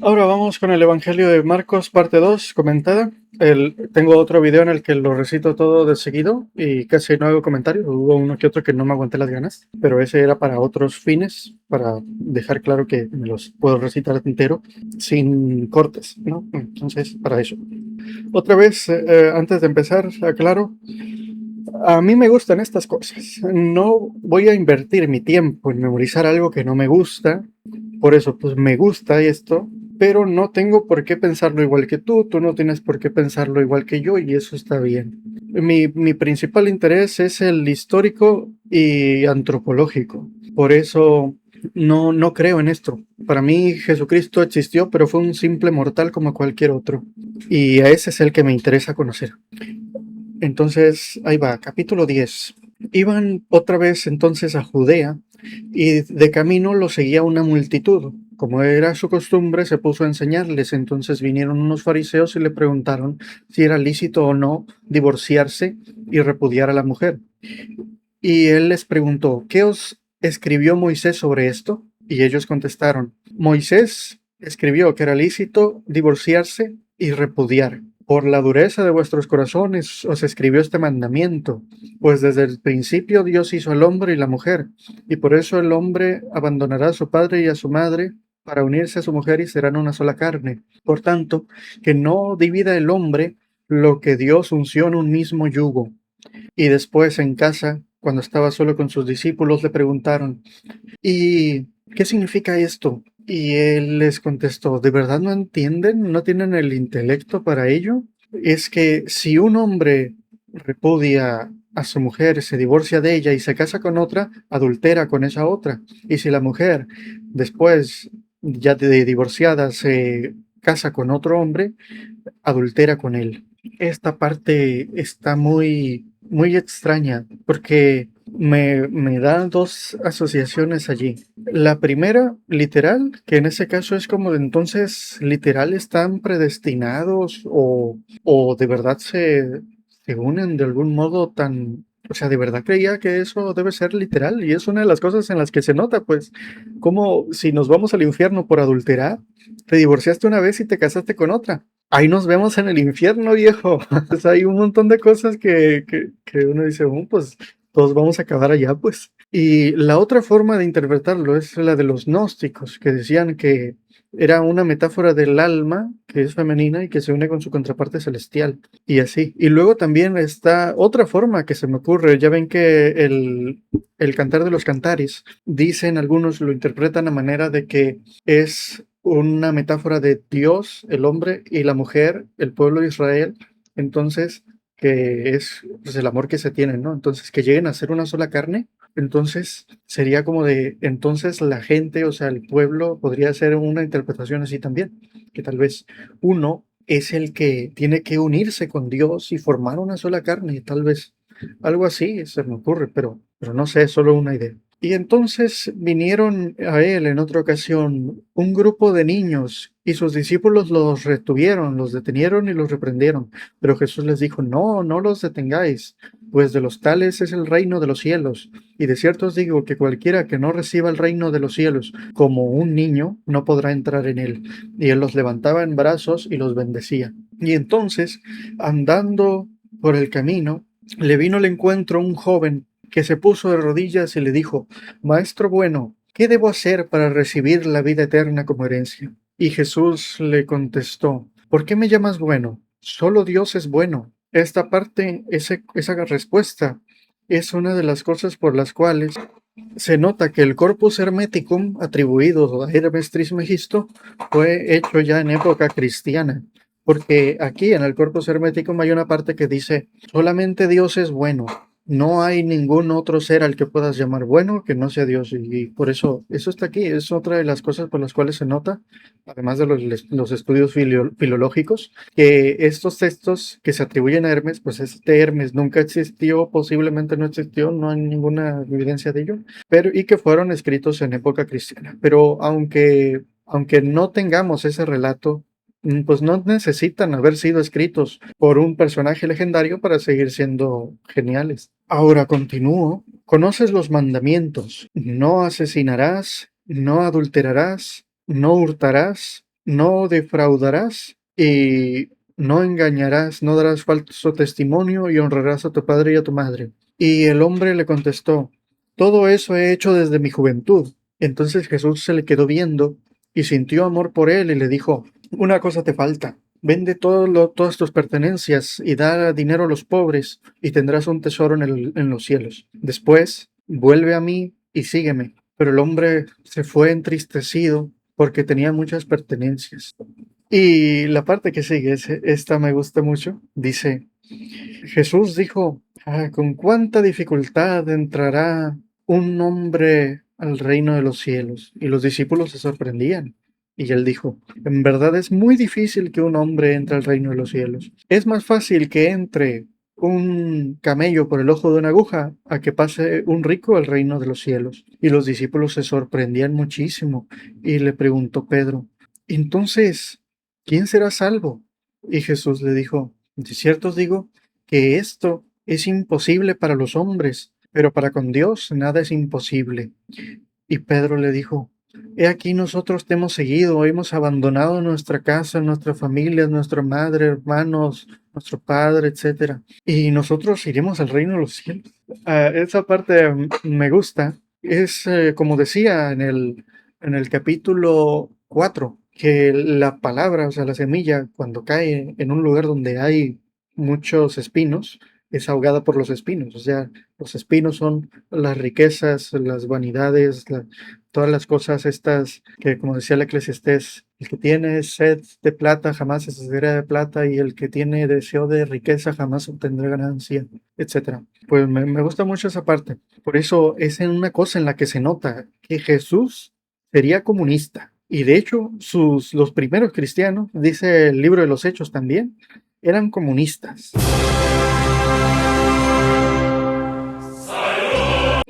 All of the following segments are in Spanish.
Ahora vamos con el Evangelio de Marcos, parte 2 comentada. Tengo otro video en el que lo recito todo de seguido y casi no hago comentarios. Hubo uno que otro que no me aguanté las ganas, pero ese era para otros fines, para dejar claro que me los puedo recitar entero sin cortes, ¿no? Entonces, para eso. Otra vez, antes de empezar, aclaro, a mí me gustan estas cosas. No voy a invertir mi tiempo en memorizar algo que no me gusta. Por eso, pues me gusta esto, pero no tengo por qué pensarlo igual que tú no tienes por qué pensarlo igual que yo, y eso está bien. Mi principal interés es el histórico y antropológico. Por eso no creo en esto. Para mí Jesucristo existió, pero fue un simple mortal como cualquier otro. Y a ese es el que me interesa conocer. Entonces, ahí va, capítulo 10. Iban otra vez entonces a Judea, y de camino lo seguía una multitud. Como era su costumbre, se puso a enseñarles. Entonces vinieron unos fariseos y le preguntaron si era lícito o no divorciarse y repudiar a la mujer. Y él les preguntó, ¿qué os escribió Moisés sobre esto? Y ellos contestaron, Moisés escribió que era lícito divorciarse y repudiar. Por la dureza de vuestros corazones os escribió este mandamiento, pues desde el principio Dios hizo al hombre y la mujer, y por eso el hombre abandonará a su padre y a su madre para unirse a su mujer y serán una sola carne. Por tanto, que no divida el hombre lo que Dios unció en un mismo yugo. Y después en casa, cuando estaba solo con sus discípulos, le preguntaron, ¿y qué significa esto? Y él les contestó, ¿de verdad no entienden? ¿No tienen el intelecto para ello? Es que si un hombre repudia a su mujer, se divorcia de ella y se casa con otra, adultera con esa otra. Y si la mujer después, ya de divorciada, se casa con otro hombre, adultera con él. Esta parte está muy extraña porque me da dos asociaciones allí. La primera, literal, que en ese caso es como de entonces, literal, están predestinados o de verdad se unen de algún modo tan... O sea, de verdad creía que eso debe ser literal y es una de las cosas en las que se nota, pues, como si nos vamos al infierno por adulterar, te divorciaste una vez y te casaste con otra. Ahí nos vemos en el infierno, viejo. O sea, hay un montón de cosas que uno dice, pues todos vamos a acabar allá, pues. Y la otra forma de interpretarlo es la de los gnósticos, que decían que era una metáfora del alma, que es femenina y que se une con su contraparte celestial, y así. Y luego también está otra forma que se me ocurre. Ya ven que el Cantar de los Cantares, dicen algunos, lo interpretan a manera de que es una metáfora de Dios, el hombre, y la mujer, el pueblo de Israel. Entonces, que es pues, el amor que se tienen, ¿no? Entonces, que lleguen a ser una sola carne. Entonces, sería como de, entonces la gente, o sea, el pueblo, podría ser una interpretación así también, que tal vez uno es el que tiene que unirse con Dios y formar una sola carne, tal vez algo así se me ocurre, pero no sé, es solo una idea. Y entonces vinieron a él en otra ocasión un grupo de niños y sus discípulos los retuvieron, los detenieron y los reprendieron. Pero Jesús les dijo, no los detengáis, pues de los tales es el reino de los cielos. Y de cierto os digo que cualquiera que no reciba el reino de los cielos como un niño, no podrá entrar en él. Y él los levantaba en brazos y los bendecía. Y entonces, andando por el camino, le vino al encuentro un joven que se puso de rodillas y le dijo, Maestro bueno, ¿qué debo hacer para recibir la vida eterna como herencia? Y Jesús le contestó, ¿por qué me llamas bueno? Solo Dios es bueno. Esta parte, esa respuesta, es una de las cosas por las cuales se nota que el Corpus Hermeticum atribuido a Hermes Trismegisto fue hecho ya en época cristiana, porque aquí en el Corpus Hermeticum hay una parte que dice, solamente Dios es bueno, no hay ningún otro ser al que puedas llamar bueno que no sea Dios, y por eso eso está aquí, es otra de las cosas por las cuales se nota, además de los estudios filológicos, que estos textos que se atribuyen a Hermes, pues este Hermes nunca existió, posiblemente no existió, no hay ninguna evidencia de ello, pero y que fueron escritos en época cristiana. Pero aunque no tengamos ese relato, pues no necesitan haber sido escritos por un personaje legendario para seguir siendo geniales. Ahora continúo. Conoces los mandamientos. No asesinarás, no adulterarás, no hurtarás, no defraudarás y no engañarás, no darás falso testimonio y honrarás a tu padre y a tu madre. Y el hombre le contestó, todo eso he hecho desde mi juventud. Entonces Jesús se le quedó viendo y sintió amor por él y le dijo, una cosa te falta. Vende todas tus pertenencias y da dinero a los pobres y tendrás un tesoro en los cielos. Después, vuelve a mí y sígueme. Pero el hombre se fue entristecido porque tenía muchas pertenencias. Y la parte que sigue, esta me gusta mucho, dice, Jesús dijo, ¿con cuánta dificultad entrará un hombre al reino de los cielos? Y los discípulos se sorprendían. Y él dijo, en verdad es muy difícil que un hombre entre al reino de los cielos. Es más fácil que entre un camello por el ojo de una aguja a que pase un rico al reino de los cielos. Y los discípulos se sorprendían muchísimo. Y le preguntó Pedro, entonces, ¿quién será salvo? Y Jesús le dijo, de cierto os digo, que esto es imposible para los hombres, pero para con Dios nada es imposible. Y Pedro le dijo, he aquí nosotros te hemos seguido, hemos abandonado nuestra casa, nuestra familia, nuestra madre, hermanos, nuestro padre, etcétera. Y nosotros iremos al reino de los cielos. Esa parte me gusta. Es como decía en el capítulo 4 que la palabra, o sea, la semilla, cuando cae en un lugar donde hay muchos espinos, es ahogada por los espinos. O sea, los espinos son las riquezas, las vanidades, todas las cosas estas que, como decía el Eclesiastés, el que tiene sed de plata jamás se saciará de plata y el que tiene deseo de riqueza jamás obtendrá ganancia, etcétera. Pues me gusta mucho esa parte. Por eso es en una cosa en la que se nota que Jesús sería comunista. Y de hecho, los primeros cristianos, dice el libro de los Hechos también, eran comunistas.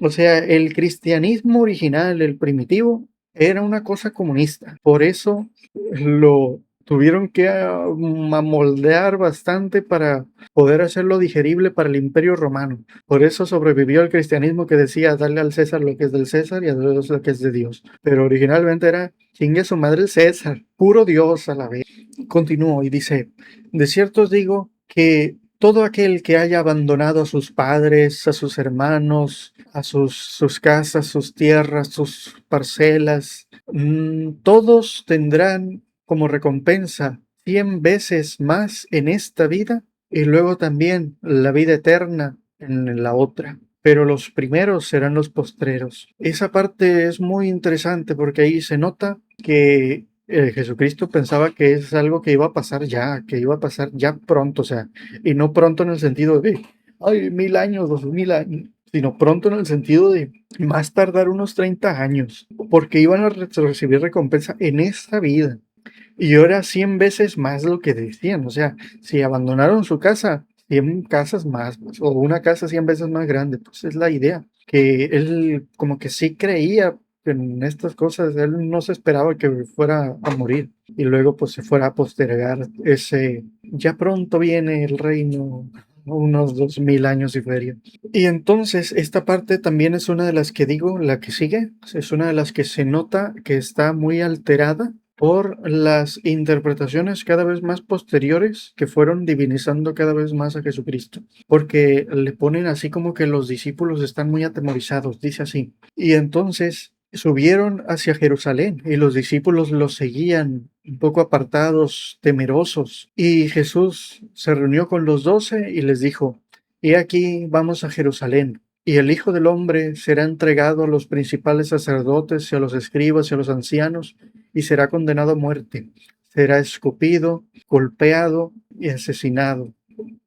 O sea, el cristianismo original, el primitivo, era una cosa comunista. Por eso lo tuvieron que amoldear bastante para poder hacerlo digerible para el Imperio Romano. Por eso sobrevivió el cristianismo que decía darle al César lo que es del César y a Dios lo que es de Dios. Pero originalmente era chingue su madre el César, puro Dios a la vez. Continúo y dice, de cierto os digo que todo aquel que haya abandonado a sus padres, a sus hermanos, a sus casas, sus tierras, sus parcelas, todos tendrán como recompensa 100 veces más en esta vida y luego también la vida eterna en la otra. Pero los primeros serán los postreros. Esa parte es muy interesante porque ahí se nota que Jesucristo pensaba que es algo que iba a pasar ya, que iba a pasar ya pronto, o sea, y no pronto en el sentido de, ay, 1000 años, 2000 años, sino pronto en el sentido de más tardar unos 30 años, porque iban a recibir recompensa en esta vida. Y ahora 100 veces más lo que decían, o sea, si abandonaron su casa, 100 casas más, pues, o una casa 100 veces más grande, pues es la idea, que él como que sí creía en estas cosas, él no se esperaba que fuera a morir y luego pues se fuera a postergar ese, ya pronto viene el reino, unos 2000 años y feria. Y entonces esta parte también es una de las que digo, la que sigue, es una de las que se nota que está muy alterada por las interpretaciones cada vez más posteriores que fueron divinizando cada vez más a Jesucristo, porque le ponen así como que los discípulos están muy atemorizados, dice así. Y entonces subieron hacia Jerusalén y los discípulos los seguían un poco apartados, temerosos. Y Jesús se reunió con los 12 y les dijo, he aquí vamos a Jerusalén. Y el Hijo del Hombre será entregado a los principales sacerdotes y a los escribas y a los ancianos, y será condenado a muerte. Será escupido, golpeado y asesinado.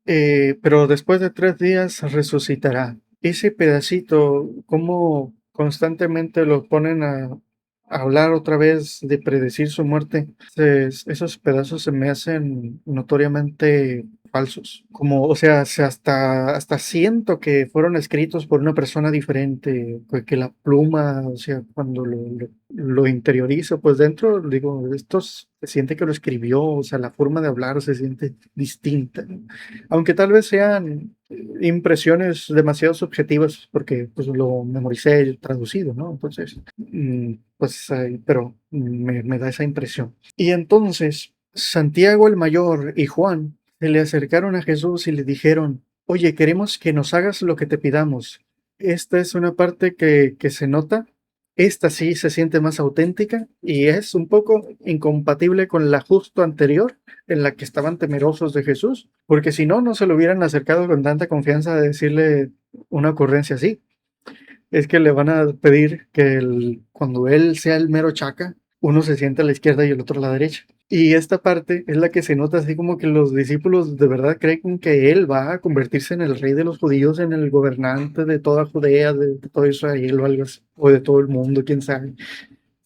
Pero después de 3 días resucitará. Ese pedacito, como constantemente lo ponen a hablar otra vez de predecir su muerte, esos pedazos se me hacen notoriamente falsos. Como, o sea, hasta siento que fueron escritos por una persona diferente, que la pluma, o sea, cuando lo interiorizo, pues dentro, digo, esto se siente que lo escribió, o sea, la forma de hablar se siente distinta, ¿no? Aunque tal vez sean impresiones demasiado subjetivas porque pues lo memoricé traducido, ¿no? Entonces, pues, pero me da esa impresión. Y entonces, Santiago el mayor y Juan se le acercaron a Jesús y le dijeron, oye, queremos que nos hagas lo que te pidamos. Esta es una parte que se nota. Esta sí se siente más auténtica y es un poco incompatible con la justo anterior, en la que estaban temerosos de Jesús, porque si no, no se lo hubieran acercado con tanta confianza de decirle una ocurrencia así. Es que le van a pedir que cuando él sea el mero chaca, uno se siente a la izquierda y el otro a la derecha. Y esta parte es la que se nota así como que los discípulos de verdad creen que él va a convertirse en el rey de los judíos, en el gobernante de toda Judea, de todo Israel o algo así, o de todo el mundo, quién sabe.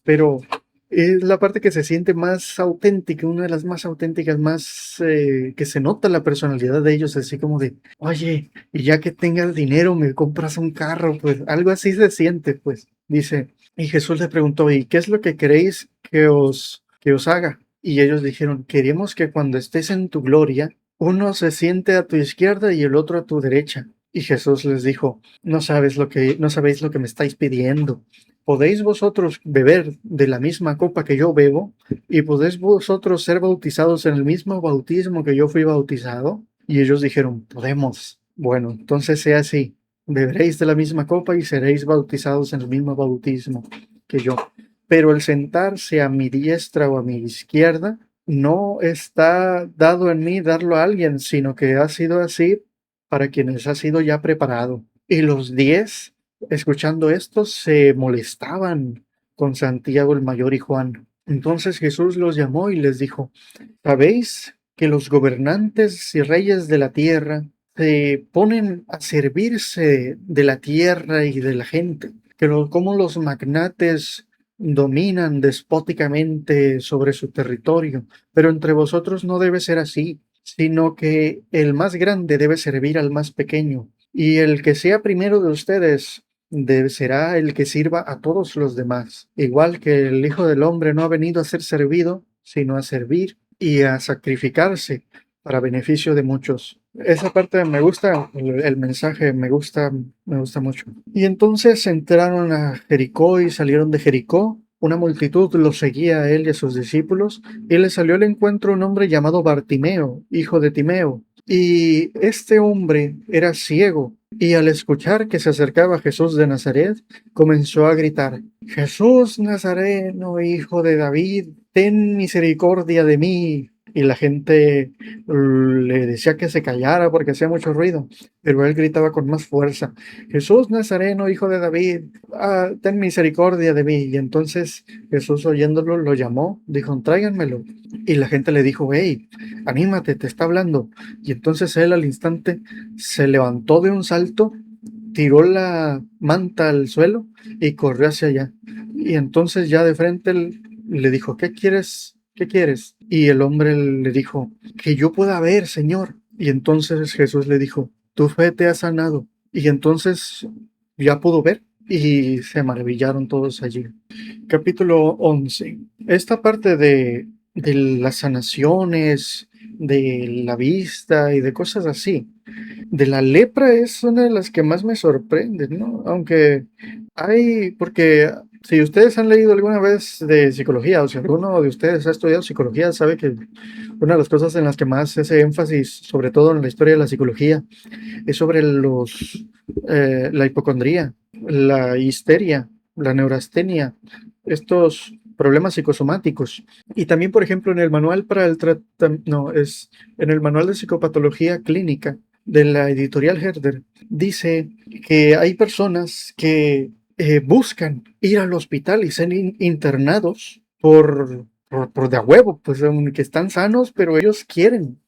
Pero es la parte que se siente más auténtica, una de las más auténticas, más que se nota la personalidad de ellos, así como de, oye, y ya que tengas dinero, me compras un carro, pues algo así se siente, pues, dice. Y Jesús le preguntó, ¿y qué es lo que queréis que os haga? Y ellos dijeron, queremos que cuando estés en tu gloria, uno se siente a tu izquierda y el otro a tu derecha. Y Jesús les dijo, no sabéis lo que me estáis pidiendo. ¿Podéis vosotros beber de la misma copa que yo bebo? ¿Y podéis vosotros ser bautizados en el mismo bautismo que yo fui bautizado? Y ellos dijeron, podemos. Bueno, entonces sea así. Beberéis de la misma copa y seréis bautizados en el mismo bautismo que yo. Pero el sentarse a mi diestra o a mi izquierda no está dado en mí darlo a alguien, sino que ha sido así para quienes ha sido ya preparado. Y los 10, escuchando esto, se molestaban con Santiago el mayor y Juan. Entonces Jesús los llamó y les dijo, ¿sabéis que los gobernantes y reyes de la tierra se ponen a servirse de la tierra y de la gente? Como los magnates dominan despóticamente sobre su territorio, pero entre vosotros no debe ser así, sino que el más grande debe servir al más pequeño, y el que sea primero de ustedes será el que sirva a todos los demás, igual que el Hijo del Hombre no ha venido a ser servido, sino a servir y a sacrificarse para beneficio de muchos. Esa parte me gusta, el mensaje me gusta mucho. Y entonces entraron a Jericó y salieron de Jericó. Una multitud los seguía a él y a sus discípulos, y le salió al encuentro un hombre llamado Bartimeo, hijo de Timeo. Y este hombre era ciego, y al escuchar que se acercaba Jesús de Nazaret, comenzó a gritar, Jesús Nazareno, hijo de David, ten misericordia de mí. Y la gente le decía que se callara porque hacía mucho ruido, pero él gritaba con más fuerza, Jesús Nazareno, hijo de David, ten misericordia de mí. Y entonces Jesús oyéndolo lo llamó, dijo, tráiganmelo. Y la gente le dijo, hey, anímate, te está hablando. Y entonces él al instante se levantó de un salto, tiró la manta al suelo y corrió hacia allá. Y entonces ya de frente él le dijo, ¿qué quieres? ¿Qué quieres? Y el hombre le dijo, que yo pueda ver, Señor. Y entonces Jesús le dijo, tu fe te ha sanado. Y entonces ya pudo ver y se maravillaron todos allí. Capítulo 11. Esta parte de las sanaciones, de la vista y de cosas así. De la lepra es una de las que más me sorprende, ¿no? Aunque porque si ustedes han leído alguna vez de psicología o si alguno de ustedes ha estudiado psicología, sabe que una de las cosas en las que más se hace énfasis, sobre todo en la historia de la psicología, es sobre la hipocondría, la histeria, la neurastenia, estos problemas psicosomáticos. Y también, por ejemplo, en el manual para el no, es en el manual de psicopatología clínica de la editorial Herder, dice que hay personas que buscan ir al hospital y ser internados por de a huevo, pues que están sanos, pero ellos quieren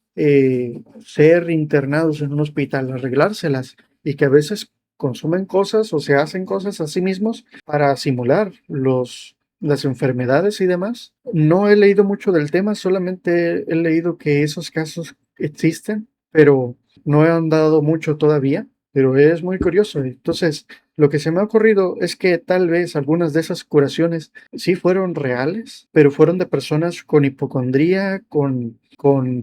ser internados en un hospital, arreglárselas, y que a veces consumen cosas o se hacen cosas a sí mismos para simular las enfermedades y demás. No he leído mucho del tema, solamente he leído que esos casos existen, pero no he andado mucho todavía, pero es muy curioso. Entonces, Lo que se me ha ocurrido es que tal vez algunas de esas curaciones sí fueron reales, pero fueron de personas con hipocondría, con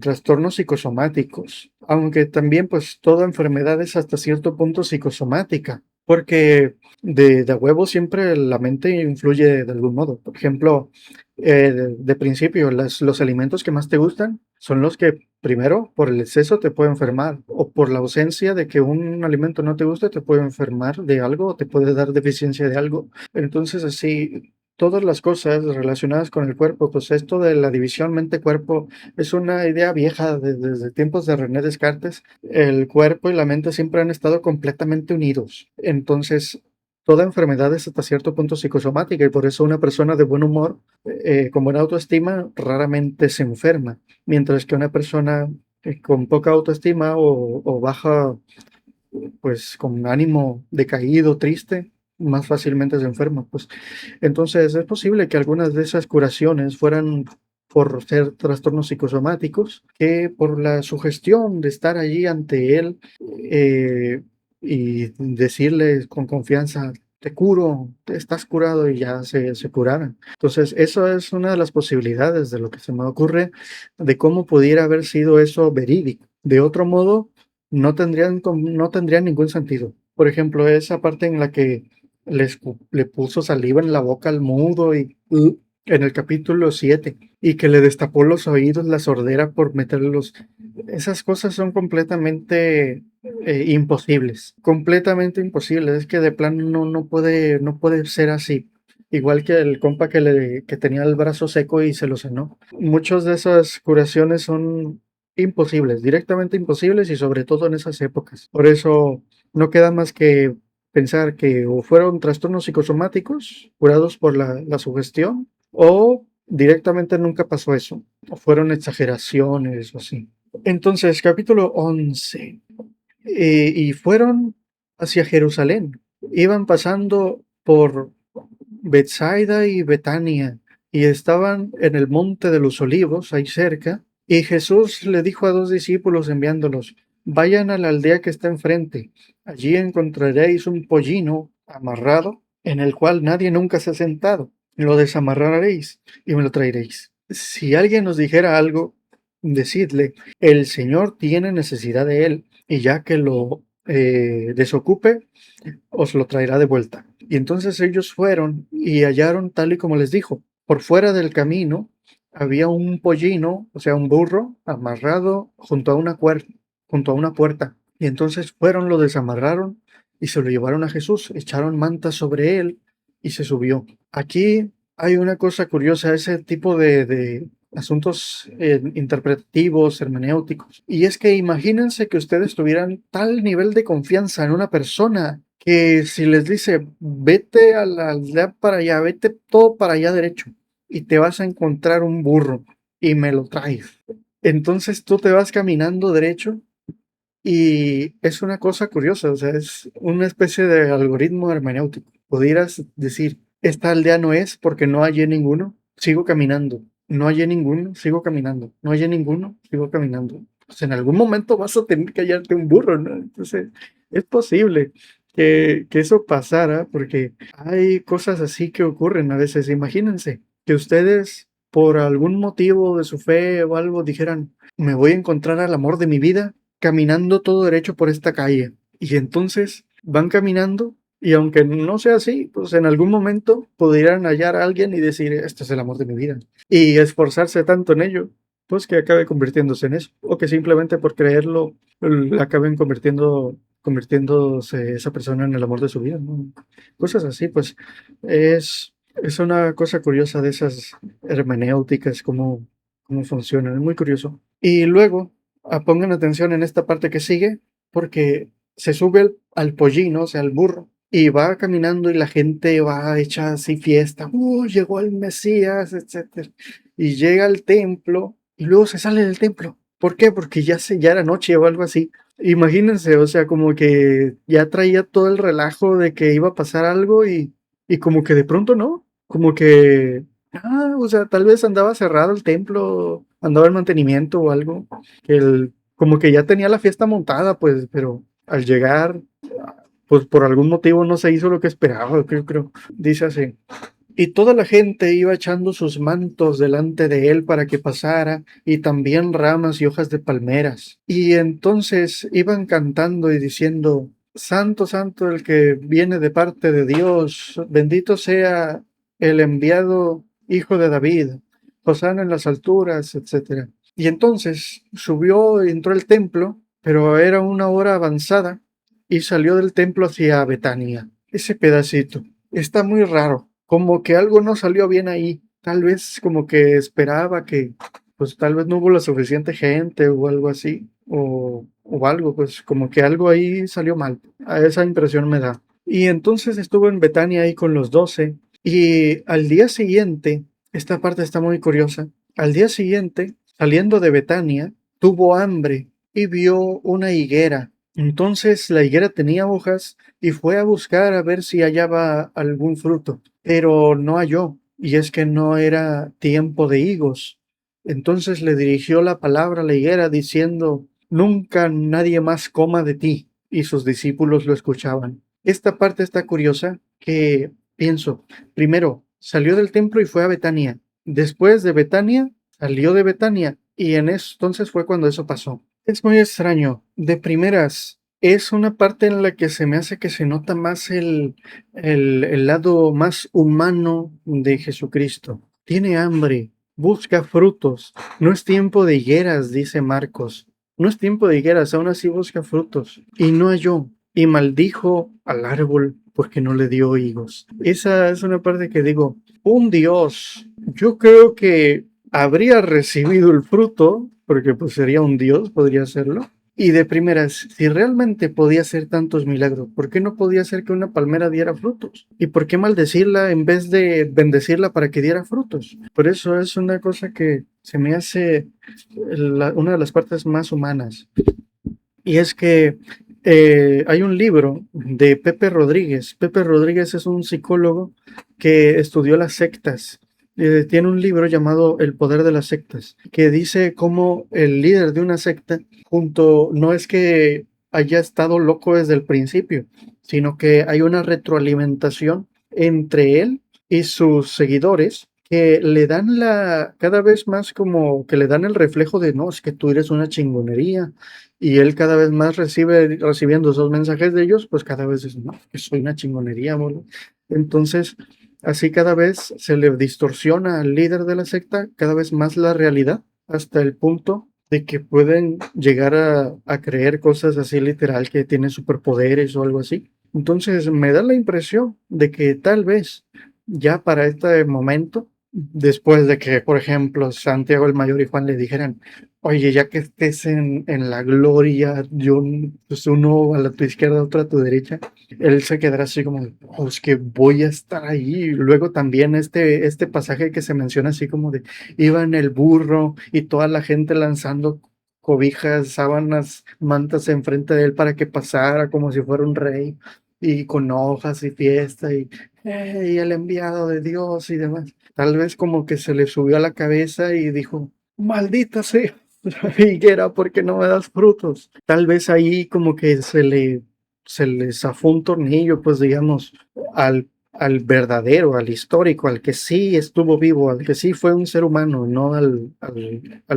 trastornos psicosomáticos, aunque también pues toda enfermedad es hasta cierto punto psicosomática, porque de huevo siempre la mente influye de algún modo. Por ejemplo, de principio, los alimentos que más te gustan son los que primero por el exceso te puede enfermar, o por la ausencia de que un alimento no te guste te puede enfermar de algo o te puede dar deficiencia de algo. Entonces así, todas las cosas relacionadas con el cuerpo, pues esto de la división mente-cuerpo es una idea vieja desde tiempos de René Descartes. El cuerpo y la mente siempre han estado completamente unidos. Entonces, toda enfermedad es hasta cierto punto psicosomática y por eso una persona de buen humor, con buena autoestima, raramente se enferma, mientras que una persona con poca autoestima o baja, pues con ánimo decaído, triste, más fácilmente se enferma. Pues entonces es posible que algunas de esas curaciones fueran por ser trastornos psicosomáticos, que por la sugestión de estar allí ante él, eh, y decirle con confianza, te curo, te estás curado y ya se curaran. Entonces, eso es una de las posibilidades de lo que se me ocurre de cómo pudiera haber sido eso verídico. De otro modo, no tendrían ningún sentido. Por ejemplo, esa parte en la que le puso saliva en la boca al mudo y en el capítulo 7 y que le destapó los oídos, la sordera por meterlos. Esas cosas son completamente imposibles, completamente imposibles. Es que de plano no puede ser así. Igual que el compa que tenía el brazo seco y se lo sanó. Muchas de esas curaciones son imposibles, directamente imposibles y sobre todo en esas épocas. Por eso no queda más que pensar que o fueron trastornos psicosomáticos curados por la sugestión o directamente nunca pasó eso, o fueron exageraciones o así. Entonces, capítulo 11. Y fueron hacia Jerusalén. Iban pasando por Betsaida y Betania y estaban en el monte de los olivos, ahí cerca, y Jesús le dijo a dos discípulos enviándolos, vayan a la aldea que está enfrente, allí encontraréis un pollino amarrado en el cual nadie nunca se ha sentado, lo desamarraréis y me lo traeréis. Si alguien nos dijera algo, decidle, el Señor tiene necesidad de él, y ya que lo desocupe, os lo traerá de vuelta. Y entonces ellos fueron y hallaron tal y como les dijo. Por fuera del camino había un pollino, o sea, un burro, amarrado junto a una puerta. Y entonces fueron, lo desamarraron y se lo llevaron a Jesús, echaron mantas sobre él y se subió. Aquí hay una cosa curiosa, ese tipo de asuntos interpretativos, hermenéuticos. Y es que imagínense que ustedes tuvieran tal nivel de confianza en una persona que si les dice, vete a la aldea para allá, vete todo para allá derecho y te vas a encontrar un burro y me lo traes. Entonces tú te vas caminando derecho y es una cosa curiosa, o sea, es una especie de algoritmo hermenéutico. Pudieras decir, esta aldea no es porque no hallé ninguno, sigo caminando. No hallé ninguno, sigo caminando. No hallé ninguno, sigo caminando. Pues en algún momento vas a tener que hallarte un burro, ¿no? Entonces, es posible que eso pasara porque hay cosas así que ocurren a veces. Imagínense que ustedes, por algún motivo de su fe o algo, dijeran, me voy a encontrar al amor de mi vida caminando todo derecho por esta calle. Y entonces van caminando y aunque no sea así, pues en algún momento podrían hallar a alguien y decir, este es el amor de mi vida. Y esforzarse tanto en ello, pues que acabe convirtiéndose en eso. O que simplemente por creerlo acaben convirtiéndose esa persona en el amor de su vida, ¿no? Cosas así, pues es una cosa curiosa de esas hermenéuticas, cómo funcionan. Es muy curioso. Y luego pongan atención en esta parte que sigue, porque se sube al pollino, o sea, al burro, y va caminando y la gente va hecha así fiesta, llegó el Mesías, etcétera. Y llega al templo y luego se sale del templo. ¿Por qué? Porque ya era noche o algo así. Imagínense, o sea, como que ya traía todo el relajo de que iba a pasar algo y como que de pronto no, como que, o sea, tal vez andaba cerrado el templo, andaba en mantenimiento o algo, como que ya tenía la fiesta montada, pues, pero al llegar, pues por algún motivo no se hizo lo que esperaba, creo. Dice así. Y toda la gente iba echando sus mantos delante de él para que pasara, y también ramas y hojas de palmeras. Y entonces iban cantando y diciendo, Santo, Santo, el que viene de parte de Dios, bendito sea el enviado Hijo de David, hosana en las alturas, etcétera. Y entonces subió, entró al templo, pero era una hora avanzada, y salió del templo hacia Betania. Ese pedacito está muy raro, como que algo no salió bien ahí. Tal vez como que esperaba que, pues tal vez no hubo la suficiente gente o algo así, o algo, pues como que algo ahí salió mal. A esa impresión me da. Y entonces estuvo en Betania ahí con los 12, y al día siguiente, esta parte está muy curiosa, al día siguiente, saliendo de Betania, tuvo hambre y vio una higuera. Entonces la higuera tenía hojas y fue a buscar a ver si hallaba algún fruto, pero no halló, y es que no era tiempo de higos. Entonces le dirigió la palabra a la higuera diciendo, nunca nadie más coma de ti, y sus discípulos lo escuchaban. Esta parte está curiosa que pienso, primero salió del templo y fue a Betania, después de Betania salió de Betania, y entonces fue cuando eso pasó. Es muy extraño. De primeras, es una parte en la que se me hace que se nota más el lado más humano de Jesucristo. Tiene hambre, busca frutos. No es tiempo de higueras, dice Marcos. No es tiempo de higueras, aún así busca frutos. Y no halló. Y maldijo al árbol porque no le dio higos. Esa es una parte que digo, un Dios. Yo creo que habría recibido el fruto, porque pues sería un dios, podría hacerlo. Y de primeras, si realmente podía hacer tantos milagros, ¿por qué no podía hacer que una palmera diera frutos? ¿Y por qué maldecirla en vez de bendecirla para que diera frutos? Por eso es una cosa que se me hace una de las partes más humanas. Y es que hay un libro de Pepe Rodríguez. Pepe Rodríguez es un psicólogo que estudió las sectas. Tiene un libro llamado El poder de las sectas, que dice cómo el líder de una secta, no es que haya estado loco desde el principio, sino que hay una retroalimentación entre él y sus seguidores que le dan cada vez más como que le dan el reflejo de, no, es que tú eres una chingonería, y él cada vez más recibiendo esos mensajes de ellos, pues cada vez dice, no, que soy una chingonería, boludo. Entonces, así cada vez se le distorsiona al líder de la secta cada vez más la realidad, hasta el punto de que pueden llegar a creer cosas así literal, que tienen superpoderes o algo así. Entonces, me da la impresión de que tal vez ya para este momento, después de que, por ejemplo, Santiago el Mayor y Juan le dijeran, oye, ya que estés en la gloria, yo, pues uno tu izquierda, otro a tu derecha, él se quedará así como, oh, es que voy a estar ahí. Y luego también este pasaje que se menciona así como de, iba en el burro y toda la gente lanzando cobijas, sábanas, mantas enfrente de él para que pasara como si fuera un rey, y con hojas y fiesta, y el enviado de Dios y demás. Tal vez como que se le subió a la cabeza y dijo, maldita sea la higuera, porque no me das frutos. Tal vez ahí como que se le zafó un tornillo, pues digamos, al verdadero, al histórico, al que sí estuvo vivo, al que sí fue un ser humano, no al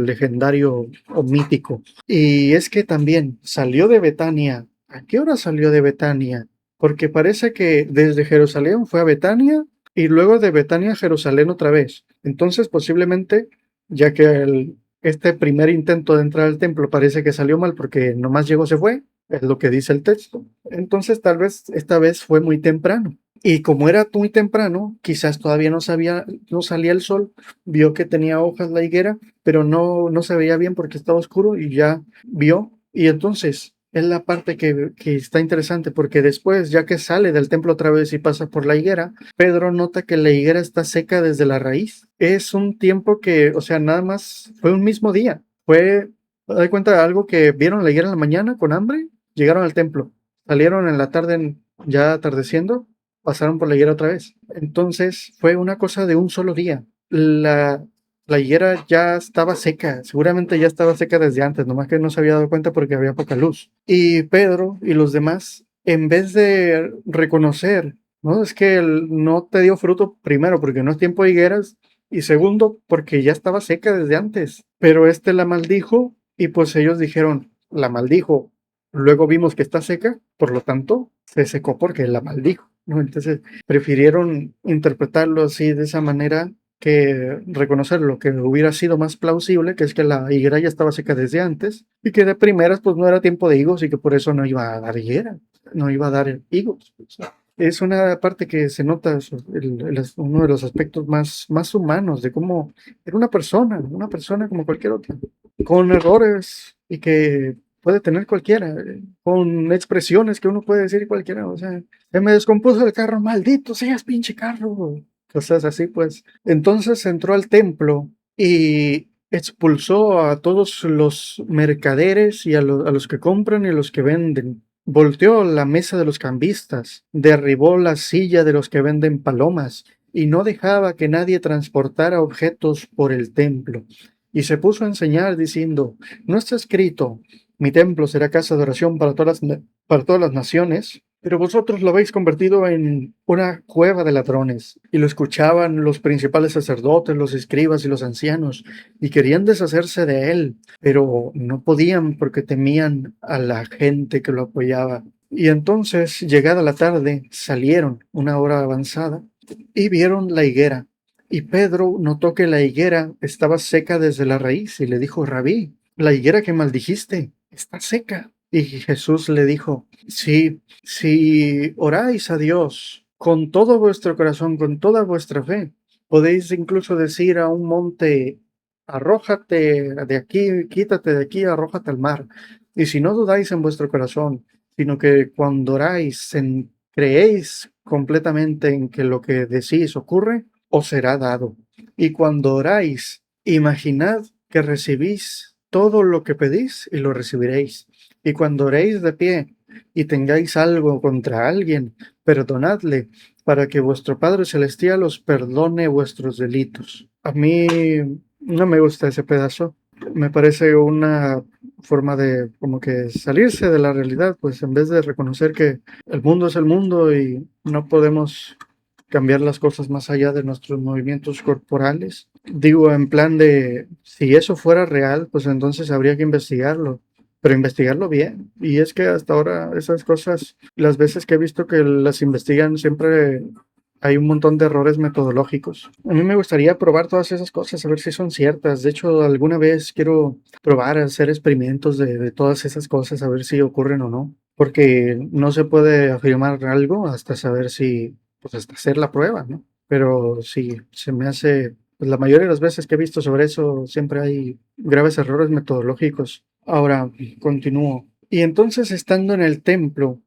legendario o mítico. Y es que también salió de Betania. ¿A qué hora salió de Betania? Porque parece que desde Jerusalén fue a Betania y luego de Betania a Jerusalén otra vez. Entonces, posiblemente, ya que este primer intento de entrar al templo parece que salió mal porque nomás llegó, se fue, es lo que dice el texto. Entonces, tal vez esta vez fue muy temprano. Y como era muy temprano, quizás todavía no salía el sol, vio que tenía hojas la higuera, pero no se veía bien porque estaba oscuro, y ya vio. Y entonces es la parte que está interesante, porque después, ya que sale del templo otra vez y pasa por la higuera, Pedro nota que la higuera está seca desde la raíz. Es un tiempo que, o sea, nada más fue un mismo día. Da cuenta, algo que vieron la higuera en la mañana con hambre, llegaron al templo, salieron en la tarde, ya atardeciendo, pasaron por la higuera otra vez. Entonces fue una cosa de un solo día. La higuera ya estaba seca, seguramente ya estaba seca desde antes, nomás que no se había dado cuenta porque había poca luz. Y Pedro y los demás en vez de reconocer, ¿no? Es que no te dio fruto primero porque no es tiempo de higueras y segundo porque ya estaba seca desde antes. Pero la maldijo y pues ellos dijeron, la maldijo. Luego vimos que está seca, por lo tanto se secó porque la maldijo, ¿no? Entonces prefirieron interpretarlo así de esa manera que reconocer lo que hubiera sido más plausible, que es que la higuera ya estaba seca desde antes y que de primeras pues no era tiempo de higos y que por eso no iba a dar higuera, no iba a dar higos. Es una parte que se nota, uno de los aspectos más humanos de cómo era una persona como cualquier otra, con errores y que puede tener cualquiera, con expresiones que uno puede decir cualquiera, o sea, se me descompuso el carro, maldito seas pinche carro, cosas así pues. Entonces entró al templo y expulsó a todos los mercaderes y a los que compran y a los que venden. Volteó la mesa de los cambistas, derribó la silla de los que venden palomas y no dejaba que nadie transportara objetos por el templo. Y se puso a enseñar diciendo, no está escrito, mi templo será casa de oración para todas las naciones, pero vosotros lo habéis convertido en una cueva de ladrones. Y lo escuchaban los principales sacerdotes, los escribas y los ancianos, y querían deshacerse de él, pero no podían porque temían a la gente que lo apoyaba. Y entonces, llegada la tarde, salieron una hora avanzada y vieron la higuera. Y Pedro notó que la higuera estaba seca desde la raíz y le dijo, Rabí, la higuera que maldijiste está seca. Y Jesús le dijo, sí, si oráis a Dios con todo vuestro corazón, con toda vuestra fe, podéis incluso decir a un monte, arrójate de aquí, quítate de aquí, arrójate al mar. Y si no dudáis en vuestro corazón, sino que cuando oráis, creéis completamente en que lo que decís ocurre, os será dado. Y cuando oráis, imaginad que recibís todo lo que pedís y lo recibiréis. Y cuando oréis de pie y tengáis algo contra alguien, perdonadle, para que vuestro Padre Celestial os perdone vuestros delitos. A mí no me gusta ese pedazo. Me parece una forma de como que salirse de la realidad, pues en vez de reconocer que el mundo es el mundo y no podemos cambiar las cosas más allá de nuestros movimientos corporales. Digo, en plan de, si eso fuera real, pues entonces habría que investigarlo, pero investigarlo bien. Y es que hasta ahora esas cosas, las veces que he visto que las investigan, siempre hay un montón de errores metodológicos. A mí me gustaría probar todas esas cosas, a ver si son ciertas. De hecho, alguna vez quiero probar, hacer experimentos de todas esas cosas, a ver si ocurren o no. Porque no se puede afirmar algo hasta saber si, pues hasta hacer la prueba, ¿no? Pero sí, se me hace, pues la mayoría de las veces que he visto sobre eso, siempre hay graves errores metodológicos. Ahora, continúo. Y entonces, estando en el templo,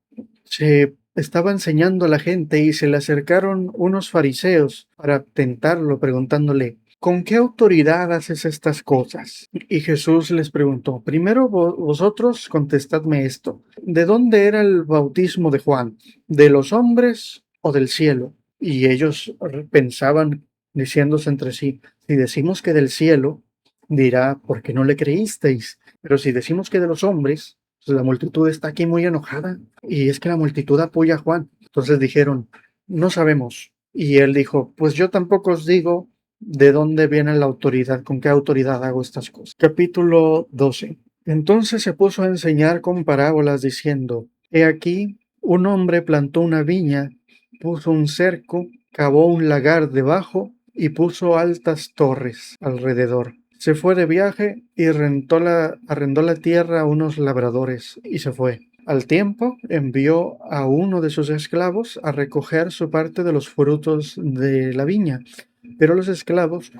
se estaba enseñando a la gente y se le acercaron unos fariseos para tentarlo, preguntándole, ¿con qué autoridad haces estas cosas? Y Jesús les preguntó, primero vosotros contestadme esto, ¿de dónde era el bautismo de Juan? ¿De los hombres o del cielo? Y ellos pensaban, diciéndose entre sí, si decimos que del cielo, dirá, ¿por qué no le creísteis? Pero si decimos que de los hombres, pues la multitud está aquí muy enojada y es que la multitud apoya a Juan. Entonces dijeron, no sabemos. Y él dijo, pues yo tampoco os digo de dónde viene la autoridad, con qué autoridad hago estas cosas. Capítulo 12. Entonces se puso a enseñar con parábolas diciendo, he aquí, un hombre plantó una viña, puso un cerco, cavó un lagar debajo y puso altas torres alrededor. Se fue de viaje y arrendó la tierra a unos labradores y se fue. Al tiempo envió a uno de sus esclavos a recoger su parte de los frutos de la viña, pero los esclavos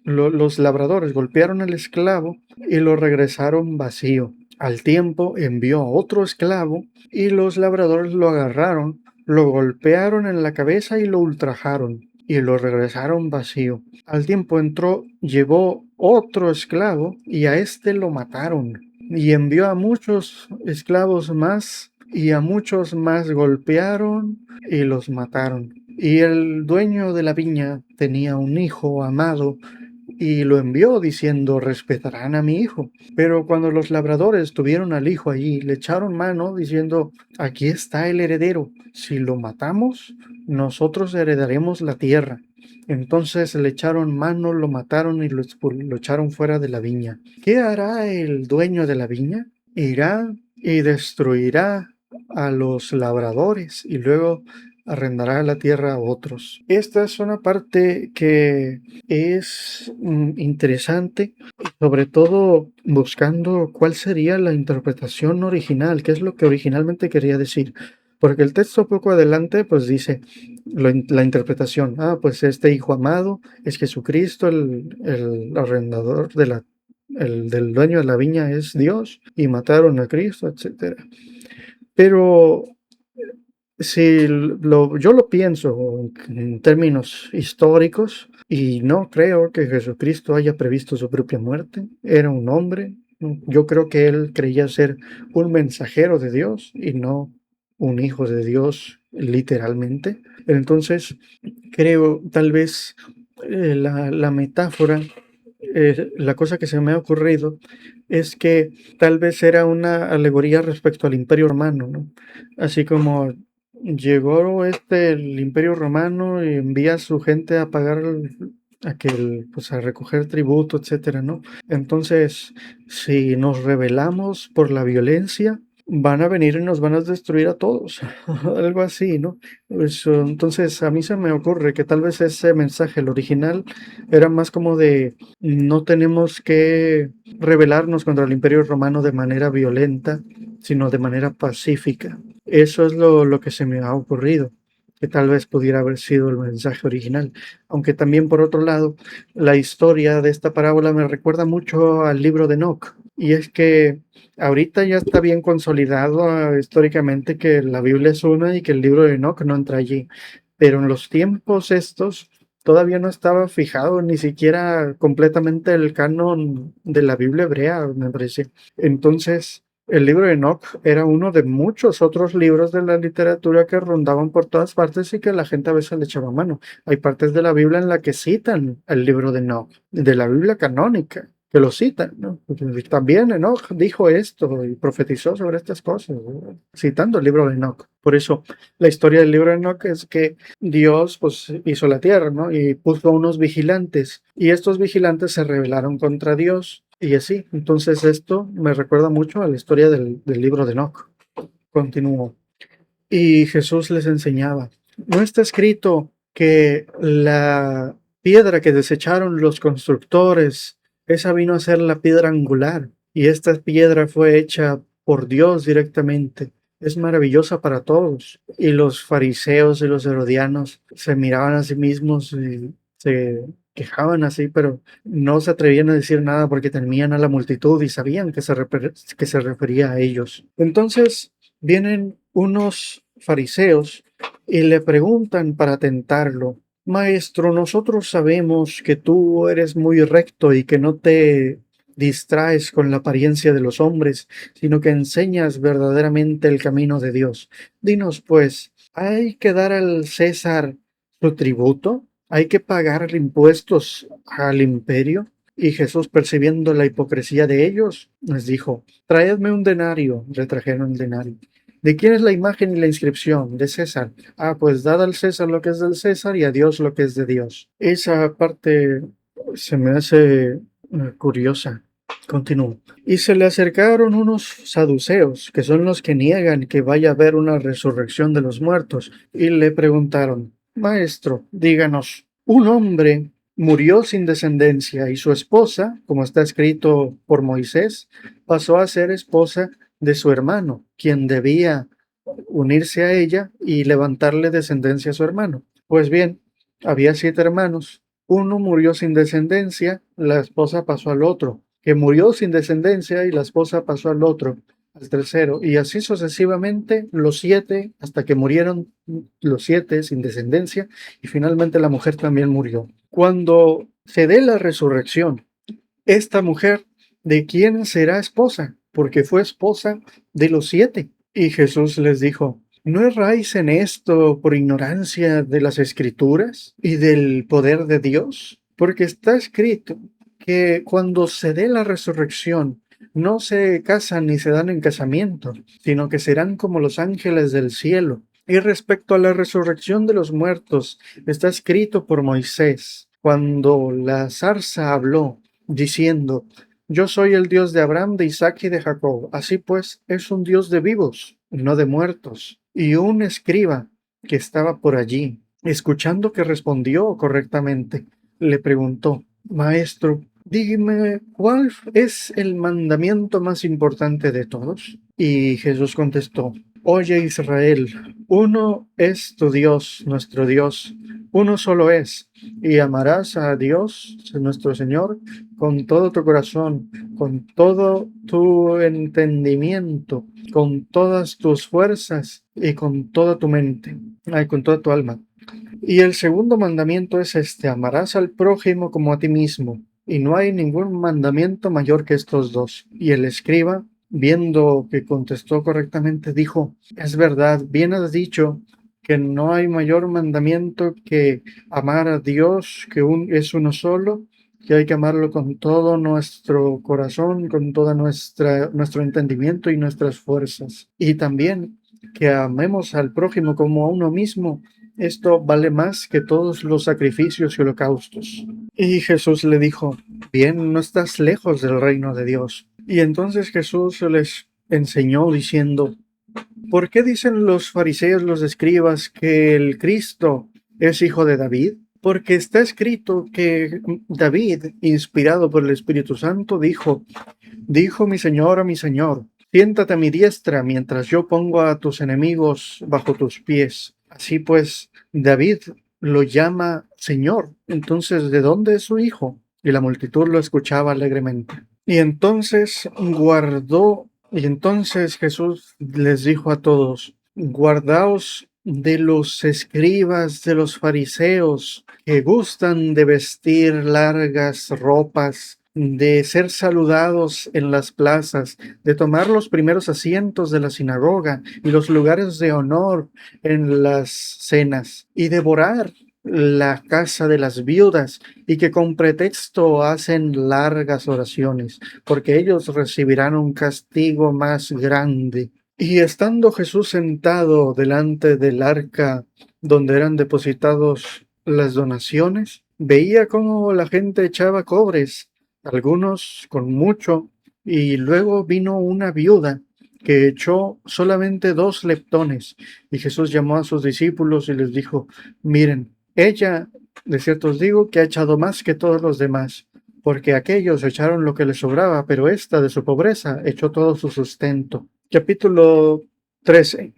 los labradores golpearon al esclavo y lo regresaron vacío. Al tiempo envió a otro esclavo y los labradores lo agarraron, lo golpearon en la cabeza y lo ultrajaron y lo regresaron vacío. Al tiempo llevó otro esclavo y a éste lo mataron. Y envió a muchos esclavos más y a muchos más golpearon y los mataron. Y el dueño de la viña tenía un hijo amado y lo envió diciendo, respetarán a mi hijo. Pero cuando los labradores tuvieron al hijo allí, le echaron mano diciendo, aquí está el heredero, si lo matamos, nosotros heredaremos la tierra. Entonces le echaron mano, lo mataron y lo echaron fuera de la viña. ¿Qué hará el dueño de la viña? Irá y destruirá a los labradores y luego arrendará la tierra a otros. Esta es una parte que es interesante, sobre todo buscando cuál sería la interpretación original, qué es lo que originalmente quería decir. Porque el texto poco adelante pues dice la interpretación, pues este hijo amado es Jesucristo, el arrendador el del dueño de la viña es Dios y mataron a Cristo, etcétera. Pero si yo lo pienso en términos históricos y no creo que Jesucristo haya previsto su propia muerte. Era un hombre. Yo creo que él creía ser un mensajero de Dios y no un hijo de Dios literalmente. Entonces, creo tal vez la metáfora, la cosa que se me ha ocurrido es que tal vez era una alegoría respecto al Imperio Romano, ¿no? Así como llegó el Imperio Romano y envía a su gente a pagar pues a recoger tributo, etcétera, ¿no? Entonces, si nos rebelamos por la violencia, van a venir y nos van a destruir a todos, algo así, ¿no? Entonces, a mí se me ocurre que tal vez ese mensaje, el original, era más como de no tenemos que rebelarnos contra el Imperio Romano de manera violenta, sino de manera pacífica. Eso es lo que se me ha ocurrido, que tal vez pudiera haber sido el mensaje original. Aunque también, por otro lado, la historia de esta parábola me recuerda mucho al libro de Enoch. Y es que ahorita ya está bien consolidado históricamente que la Biblia es una y que el libro de Enoch no entra allí. Pero en los tiempos estos todavía no estaba fijado ni siquiera completamente el canon de la Biblia hebrea, me parece. Entonces, el libro de Enoch era uno de muchos otros libros de la literatura que rondaban por todas partes y que la gente a veces le echaba mano. Hay partes de la Biblia en la que citan el libro de Enoch, de la Biblia canónica, que lo citan, ¿no? Porque también Enoch dijo esto y profetizó sobre estas cosas, ¿no? Citando el libro de Enoch. Por eso, la historia del libro de Enoch es que Dios pues hizo la tierra, ¿no? Y puso unos vigilantes, y estos vigilantes se rebelaron contra Dios. Y así, entonces esto me recuerda mucho a la historia del libro de Enoch. Continúo. Y Jesús les enseñaba, ¿no está escrito que la piedra que desecharon los constructores, esa vino a ser la piedra angular, y esta piedra fue hecha por Dios directamente? Es maravillosa para todos. Y los fariseos y los herodianos se miraban a sí mismos y se quejaban así, pero no se atrevían a decir nada porque temían a la multitud y sabían que se refería a ellos. Entonces vienen unos fariseos y le preguntan para tentarlo, Maestro, nosotros sabemos que tú eres muy recto y que no te distraes con la apariencia de los hombres, sino que enseñas verdaderamente el camino de Dios. Dinos, pues, ¿hay que dar al César su tributo? ¿Hay que pagar impuestos al imperio? Y Jesús, percibiendo la hipocresía de ellos, les dijo, traedme un denario. Le trajeron el denario. ¿De quién es la imagen y la inscripción? De César. Pues dad al César lo que es del César y a Dios lo que es de Dios. Esa parte se me hace curiosa. Continúo. Y se le acercaron unos saduceos, que son los que niegan que vaya a haber una resurrección de los muertos, y le preguntaron, Maestro, díganos, un hombre murió sin descendencia y su esposa, como está escrito por Moisés, pasó a ser esposa de su hermano, quien debía unirse a ella y levantarle descendencia a su hermano. Pues bien, había 7 hermanos. Uno murió sin descendencia, la esposa pasó al otro, que murió sin descendencia y la esposa pasó al otro, al tercero, y así sucesivamente los 7, hasta que murieron los 7 sin descendencia, y finalmente la mujer también murió. Cuando se dé la resurrección, esta mujer, ¿de quién será esposa? Porque fue esposa de los 7. Y Jesús les dijo, ¿no erráis en esto por ignorancia de las Escrituras y del poder de Dios? porque está escrito que cuando se dé la resurrección, no se casan ni se dan en casamiento, sino que serán como los ángeles del cielo. Y respecto a la resurrección de los muertos, está escrito por Moisés, cuando la zarza habló, diciendo: Yo soy el Dios de Abraham, de Isaac y de Jacob. Así pues, es un Dios de vivos, no de muertos. Y un escriba que estaba por allí, escuchando que respondió correctamente, le preguntó: Maestro, dime, ¿cuál es el mandamiento más importante de todos? Y Jesús contestó: Oye Israel, uno es tu Dios, nuestro Dios, uno solo es, y amarás a Dios, nuestro Señor, con todo tu corazón, con todo tu entendimiento, con todas tus fuerzas y con toda tu mente, con toda tu alma. Y el segundo mandamiento es este: amarás al prójimo como a ti mismo. Y no hay ningún mandamiento mayor que estos dos. Y el escriba, viendo que contestó correctamente, dijo: Es verdad, bien has dicho que no hay mayor mandamiento que amar a Dios, que es uno solo, que hay que amarlo con todo nuestro corazón, con todo nuestro entendimiento y nuestras fuerzas. Y también que amemos al prójimo como a uno mismo. Esto vale más que todos los sacrificios y holocaustos. Y Jesús le dijo: Bien, no estás lejos del reino de Dios. Y entonces Jesús les enseñó diciendo: ¿Por qué dicen los fariseos, los escribas, que el Cristo es hijo de David? Porque está escrito que David, inspirado por el Espíritu Santo, dijo mi Señor, siéntate a mi diestra mientras yo pongo a tus enemigos bajo tus pies. Así pues, David lo llama Señor. Entonces, ¿de dónde es su hijo? Y la multitud lo escuchaba alegremente. Y entonces Jesús les dijo a todos: guardaos de los escribas, de los fariseos, que gustan de vestir largas ropas, de ser saludados en las plazas, de tomar los primeros asientos de la sinagoga y los lugares de honor en las cenas, y devorar la casa de las viudas, y que con pretexto hacen largas oraciones, porque ellos recibirán un castigo más grande. Y estando Jesús sentado delante del arca donde eran depositados las donaciones, veía cómo la gente echaba cobres, algunos con mucho, y luego vino una viuda que echó solamente 2 leptones. Y Jesús llamó a sus discípulos y les dijo: Miren, ella, de cierto os digo, que ha echado más que todos los demás, porque aquellos echaron lo que les sobraba, pero esta de su pobreza echó todo su sustento. Capítulo 13.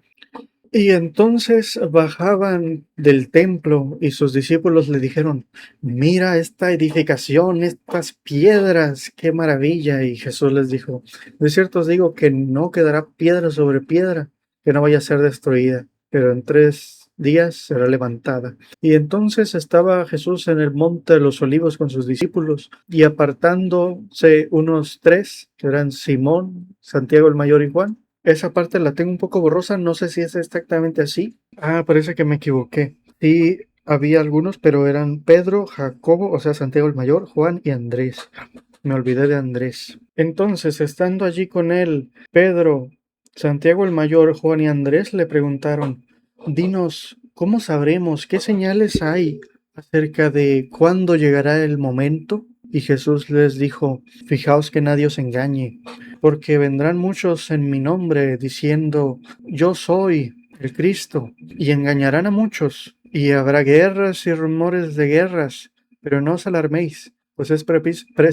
Y entonces bajaban del templo y sus discípulos le dijeron: Mira esta edificación, estas piedras, qué maravilla. Y Jesús les dijo: De cierto os digo que no quedará piedra sobre piedra que no vaya a ser destruida, pero en 3 días será levantada. Y entonces estaba Jesús en el monte de los olivos con sus discípulos, y apartándose unos 3, que eran Simón, Santiago el mayor y Juan. Esa parte la tengo un poco borrosa, no sé si es exactamente así. Parece que me equivoqué. Sí, había algunos, pero eran Pedro, Jacobo, o sea, Santiago el mayor, Juan y Andrés. Me olvidé de Andrés. Entonces, estando allí con él, Pedro, Santiago el mayor, Juan y Andrés le preguntaron: Dinos, ¿cómo sabremos qué señales hay acerca de cuándo llegará el momento? Y Jesús les dijo: Fijaos que nadie os engañe, porque vendrán muchos en mi nombre diciendo: Yo soy el Cristo, y engañarán a muchos, y habrá guerras y rumores de guerras, pero no os alarméis, pues es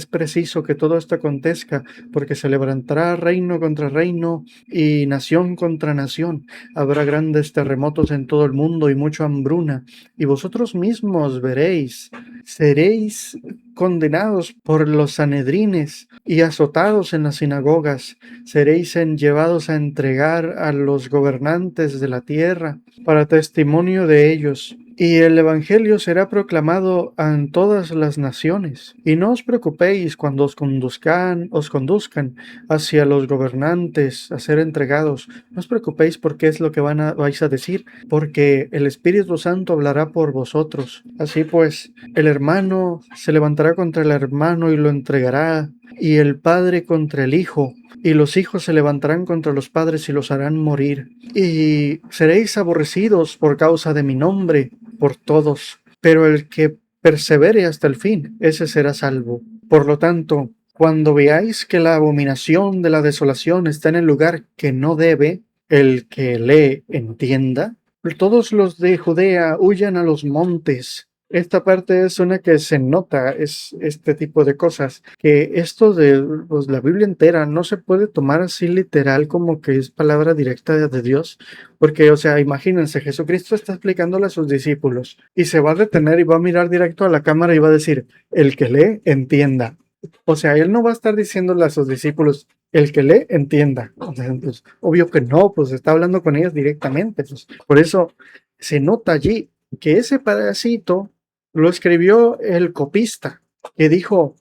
preciso que todo esto acontezca, porque se levantará reino contra reino y nación contra nación. Habrá grandes terremotos en todo el mundo y mucha hambruna, y vosotros mismos veréis, seréis condenados por los sanedrines y azotados en las sinagogas, seréis llevados a entregar a los gobernantes de la tierra para testimonio de ellos, Y el Evangelio será proclamado en todas las naciones. Y no os preocupéis cuando os conduzcan hacia los gobernantes a ser entregados. No os preocupéis por qué es lo que vais a decir, porque el Espíritu Santo hablará por vosotros. Así pues, el hermano se levantará contra el hermano y lo entregará, y el padre contra el hijo, y los hijos se levantarán contra los padres y los harán morir. Y seréis aborrecidos por causa de mi nombre por todos, pero el que persevere hasta el fin, ese será salvo. Por lo tanto, cuando veáis que la abominación de la desolación está en el lugar que no debe, el que lee entienda. Todos los de Judea huyan a los montes. Esta parte es una que se nota, es este tipo de cosas, que esto de pues, la Biblia entera no se puede tomar así literal como que es palabra directa de Dios, porque, o sea, imagínense, Jesucristo está explicándole a sus discípulos y se va a detener y va a mirar directo a la cámara y va a decir, el que lee, entienda. O sea, él no va a estar diciéndole a sus discípulos, el que lee, entienda. O sea, pues, obvio que no, pues está hablando con ellos directamente. Pues, por eso se nota allí que ese pedacito lo escribió el copista, que dijo,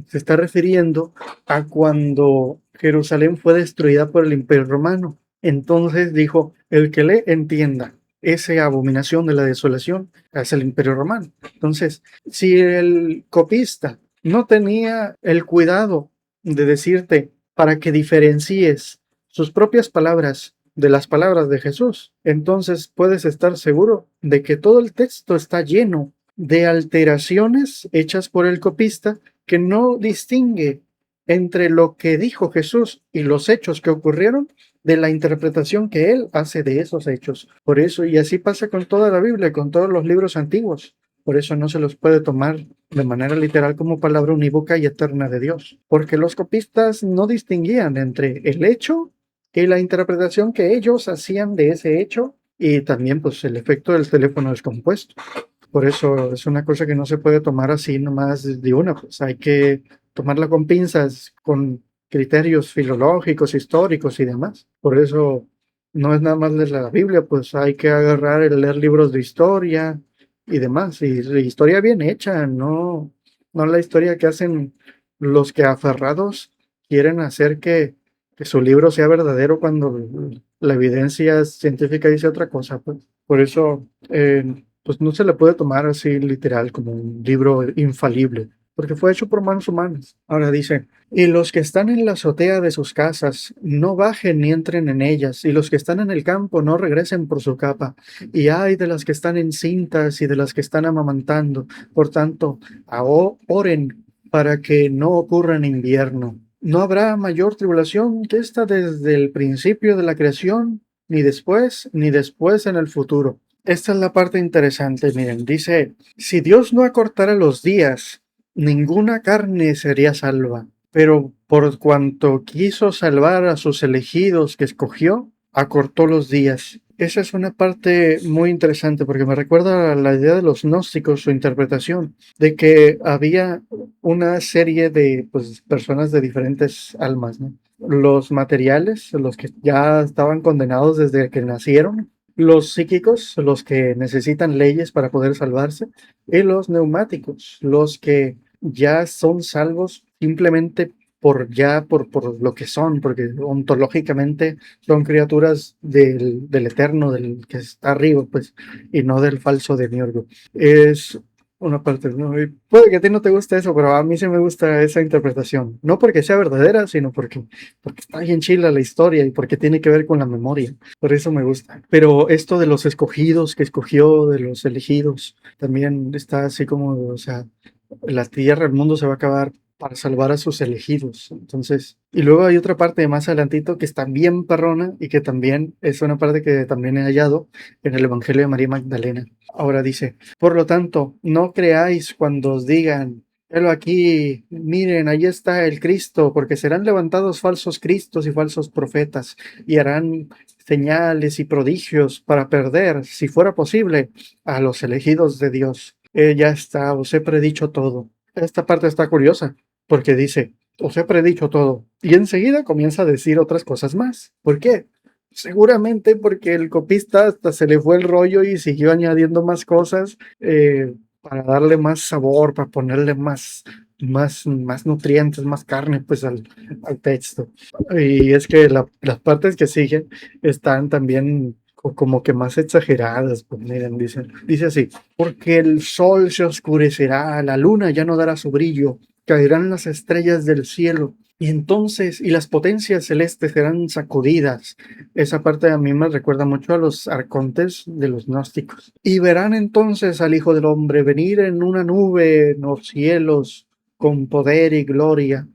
se está refiriendo a cuando Jerusalén fue destruida por el Imperio Romano. Entonces dijo, el que le entienda esa abominación de la desolación es el Imperio Romano. Entonces, si el copista no tenía el cuidado de decirte para que diferencies sus propias palabras de las palabras de Jesús, entonces puedes estar seguro de que todo el texto está lleno de alteraciones hechas por el copista que no distingue entre lo que dijo Jesús y los hechos que ocurrieron de la interpretación que él hace de esos hechos. Por eso, y así pasa con toda la Biblia, con todos los libros antiguos. Por eso no se los puede tomar de manera literal como palabra unívoca y eterna de Dios, porque los copistas no distinguían entre el hecho y la interpretación que ellos hacían de ese hecho, y también pues el efecto del teléfono descompuesto. Por eso es una cosa que no se puede tomar así nomás de una, pues hay que tomarla con pinzas, con criterios filológicos, históricos y demás. Por eso no es nada más leer la Biblia, pues hay que agarrar y leer libros de historia y demás. Y historia bien hecha, no la historia que hacen los que aferrados quieren hacer que su libro sea verdadero cuando la evidencia científica dice otra cosa. Pues. Por eso pues no se le puede tomar así literal como un libro infalible, porque fue hecho por manos humanas. Ahora dice, y los que están en la azotea de sus casas, no bajen ni entren en ellas, y los que están en el campo, no regresen por su capa. Y ay de las que están encintas y de las que están amamantando. Por tanto, oren para que no ocurra en invierno. No habrá mayor tribulación que esta desde el principio de la creación, ni después en el futuro. Esta es la parte interesante, miren, dice, si Dios no acortara los días, ninguna carne sería salva, pero por cuanto quiso salvar a sus elegidos que escogió, acortó los días. Esa es una parte muy interesante porque me recuerda a la idea de los gnósticos, su interpretación, de que había una serie de pues, personas de diferentes almas, ¿no? Los materiales, los que ya estaban condenados desde que nacieron, los psíquicos, los que necesitan leyes para poder salvarse, y los neumáticos, los que ya son salvos simplemente por lo que son, porque ontológicamente son criaturas del eterno, del que está arriba, pues, y no del falso demiurgo. Es una parte, ¿no? Y puede que a ti no te guste eso, pero a mí sí me gusta esa interpretación. No porque sea verdadera, sino porque está bien chila la historia y porque tiene que ver con la memoria. Por eso me gusta. Pero esto de los escogidos que escogió, de los elegidos, también está así como, o sea, la tierra, el mundo se va a acabar para salvar a sus elegidos. Entonces, y luego hay otra parte más adelantito que está bien perrona y que también es una parte que también he hallado en el Evangelio de María Magdalena. Ahora dice, por lo tanto, no creáis cuando os digan, pero aquí, miren, ahí está el Cristo, porque serán levantados falsos cristos y falsos profetas, y harán señales y prodigios para perder, si fuera posible, a los elegidos de Dios. Ya está, os he predicho todo. Esta parte está curiosa, porque dice, os he predicho todo, y enseguida comienza a decir otras cosas más. ¿Por qué? Seguramente porque el copista hasta se le fue el rollo y siguió añadiendo más cosas para darle más sabor, para ponerle más nutrientes, más carne pues al texto. Y es que las partes que siguen están también como que más exageradas. Pues miren, dice así: porque el sol se oscurecerá, la luna ya no dará su brillo, caerán las estrellas del cielo. Y las potencias celestes serán sacudidas. Esa parte a mí me recuerda mucho a los arcontes de los gnósticos. Y verán entonces al Hijo del Hombre venir en una nube en los cielos con poder y gloria.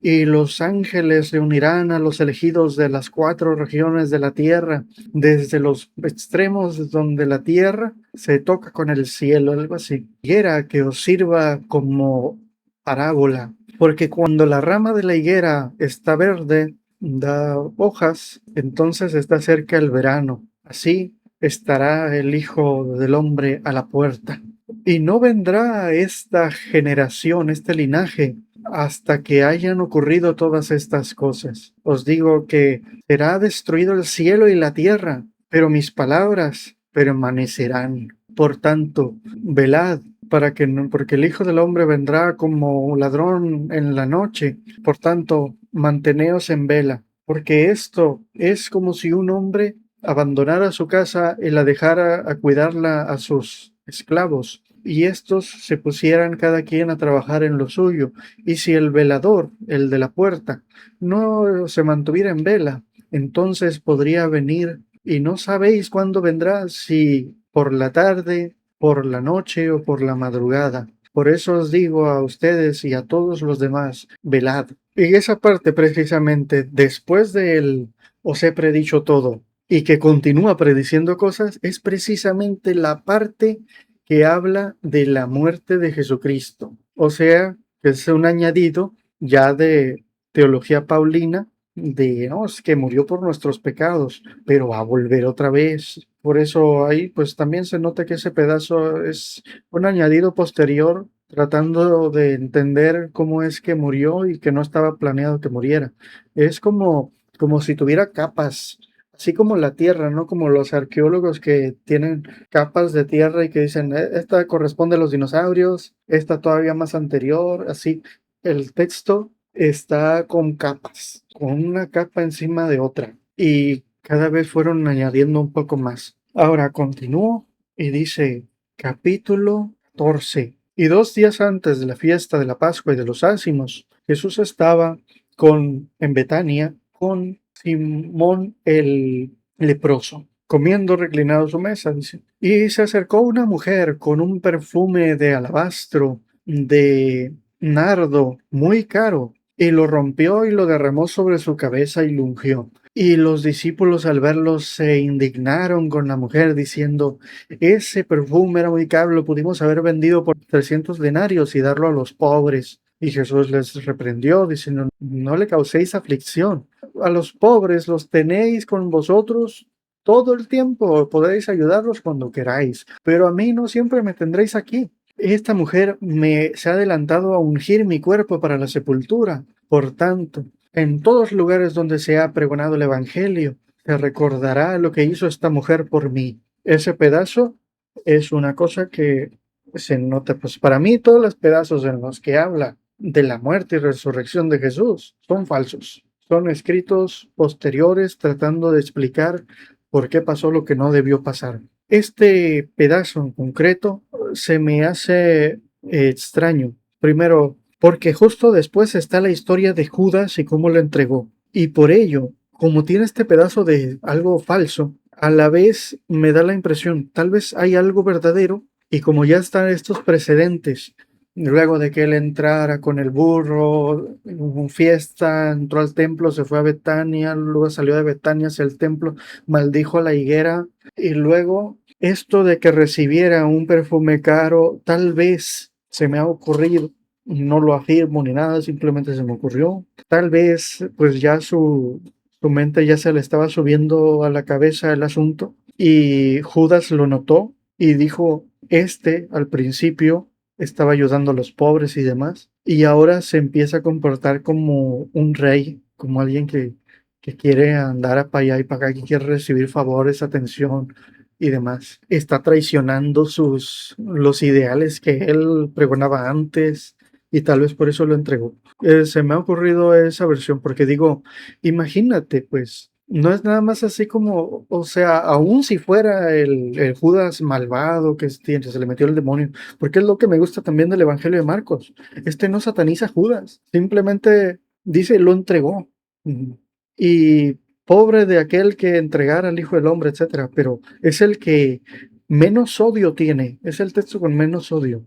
Y los ángeles reunirán a los elegidos de las 4 regiones de la tierra, desde los extremos donde la tierra se toca con el cielo, algo así. Quiera que os sirva como parábola, porque cuando la rama de la higuera está verde, da hojas, entonces está cerca el verano. Así estará el Hijo del Hombre a la puerta. Y no vendrá esta generación, este linaje, hasta que hayan ocurrido todas estas cosas. Os digo que será destruido el cielo y la tierra, pero mis palabras permanecerán. Por tanto, velad, para que no, porque el Hijo del Hombre vendrá como ladrón en la noche. Por tanto, manteneos en vela, porque esto es como si un hombre abandonara su casa y la dejara a cuidarla a sus esclavos, y estos se pusieran cada quien a trabajar en lo suyo. Y si el velador, el de la puerta, no se mantuviera en vela, entonces podría venir, y no sabéis cuándo vendrá, si por la tarde, por la noche o por la madrugada. Por eso os digo a ustedes y a todos los demás, velad. Y esa parte precisamente, después de él, os he predicho todo, y que continúa prediciendo cosas, es precisamente la parte que habla de la muerte de Jesucristo. O sea, que es un añadido ya de teología paulina, de no, es que murió por nuestros pecados, pero va a volver otra vez. Por eso ahí pues también se nota que ese pedazo es un añadido posterior, tratando de entender cómo es que murió y que no estaba planeado que muriera. Es como si tuviera capas, así como la Tierra, ¿no? Como los arqueólogos que tienen capas de tierra y que dicen: Esta corresponde a los dinosaurios, esta todavía más anterior", así. El texto está con capas, con una capa encima de otra, y cada vez fueron añadiendo un poco más. Ahora continúo y dice, capítulo 14. Y 2 días antes de la fiesta de la Pascua y de los Ácimos, Jesús estaba en Betania con Simón el leproso, comiendo reclinado a su mesa, dice. Y se acercó una mujer con un perfume de alabastro, de nardo, muy caro, y lo rompió y lo derramó sobre su cabeza y lo ungió. Y los discípulos al verlo se indignaron con la mujer, diciendo: ese perfume era muy caro, lo pudimos haber vendido por 300 denarios y darlo a los pobres. Y Jesús les reprendió, diciendo: no le causéis aflicción. A los pobres los tenéis con vosotros todo el tiempo, podéis ayudarlos cuando queráis, pero a mí no siempre me tendréis aquí. Esta mujer se ha adelantado a ungir mi cuerpo para la sepultura. Por tanto, en todos lugares donde se ha pregonado el Evangelio, se recordará lo que hizo esta mujer por mí. Ese pedazo es una cosa que se nota, pues para mí todos los pedazos en los que habla de la muerte y resurrección de Jesús son falsos. Son escritos posteriores tratando de explicar por qué pasó lo que no debió pasar. Este pedazo en concreto se me hace extraño. Primero, porque justo después está la historia de Judas y cómo lo entregó. Y por ello, como tiene este pedazo de algo falso, a la vez me da la impresión, tal vez hay algo verdadero, y como ya están estos precedentes, luego de que él entrara con el burro, hubo fiesta, entró al templo, se fue a Betania, luego salió de Betania hacia el templo, maldijo a la higuera, y luego esto de que recibiera un perfume caro, tal vez se me ha ocurrido, no lo afirmo ni nada, simplemente se me ocurrió. Tal vez pues ya su mente ya se le estaba subiendo a la cabeza el asunto, y Judas lo notó y dijo: al principio estaba ayudando a los pobres y demás, y ahora se empieza a comportar como un rey, como alguien que quiere andar para allá y para acá, que quiere recibir favores, atención y demás. Está traicionando los ideales que él pregonaba antes y tal vez por eso lo entregó. Se me ha ocurrido esa versión porque digo, imagínate, pues, no es nada más así como, o sea, aún si fuera el Judas malvado que se le metió el demonio, porque es lo que me gusta también del Evangelio de Marcos. Este no sataniza a Judas, simplemente dice, lo entregó. Y pobre de aquel que entregara al Hijo del Hombre, etcétera, pero es el que menos odio tiene, es el texto con menos odio.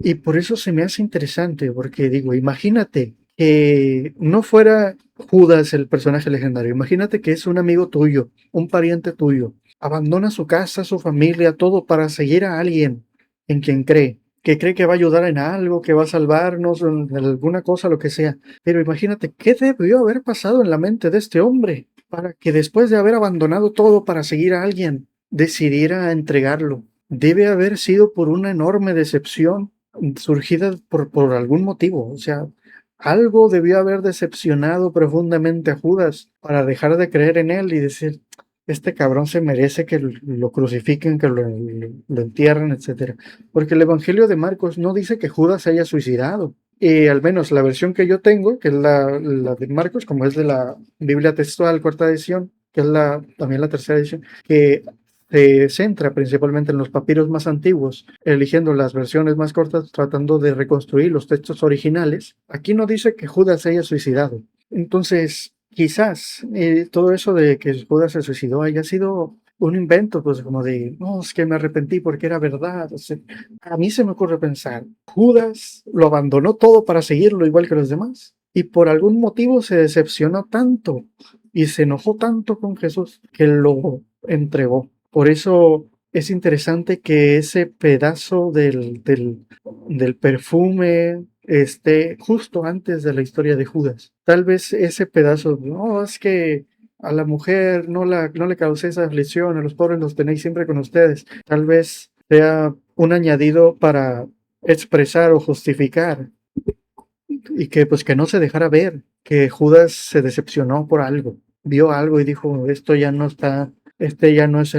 Y por eso se me hace interesante, porque digo, imagínate que no fuera Judas el personaje legendario, imagínate que es un amigo tuyo, un pariente tuyo, abandona su casa, su familia, todo para seguir a alguien en quien cree, que cree que va a ayudar en algo, que va a salvarnos, en alguna cosa, lo que sea. Pero imagínate qué debió haber pasado en la mente de este hombre para que después de haber abandonado todo para seguir a alguien, decidiera entregarlo. Debe haber sido por una enorme decepción surgida por algún motivo. O sea, algo debió haber decepcionado profundamente a Judas para dejar de creer en él y decir, este cabrón se merece que lo crucifiquen, que lo entierren, etcétera. Porque el Evangelio de Marcos no dice que Judas se haya suicidado. Y al menos la versión que yo tengo, que es la de Marcos, como es de la Biblia textual, cuarta edición, que es también la tercera edición, que se centra principalmente en los papiros más antiguos, eligiendo las versiones más cortas, tratando de reconstruir los textos originales. Aquí no dice que Judas se haya suicidado. Entonces, quizás todo eso de que Judas se suicidó haya sido un invento, pues como de, no, es que me arrepentí porque era verdad. O sea, a mí se me ocurre pensar, Judas lo abandonó todo para seguirlo igual que los demás. Y por algún motivo se decepcionó tanto y se enojó tanto con Jesús que lo entregó. Por eso es interesante que ese pedazo del perfume esté justo antes de la historia de Judas. Tal vez ese pedazo, no, es que a la mujer no le causé esa aflicción, a los pobres los tenéis siempre con ustedes. Tal vez sea un añadido para expresar o justificar y que pues que no se dejara ver, que Judas se decepcionó por algo, vio algo y dijo, esto ya no está, este ya no es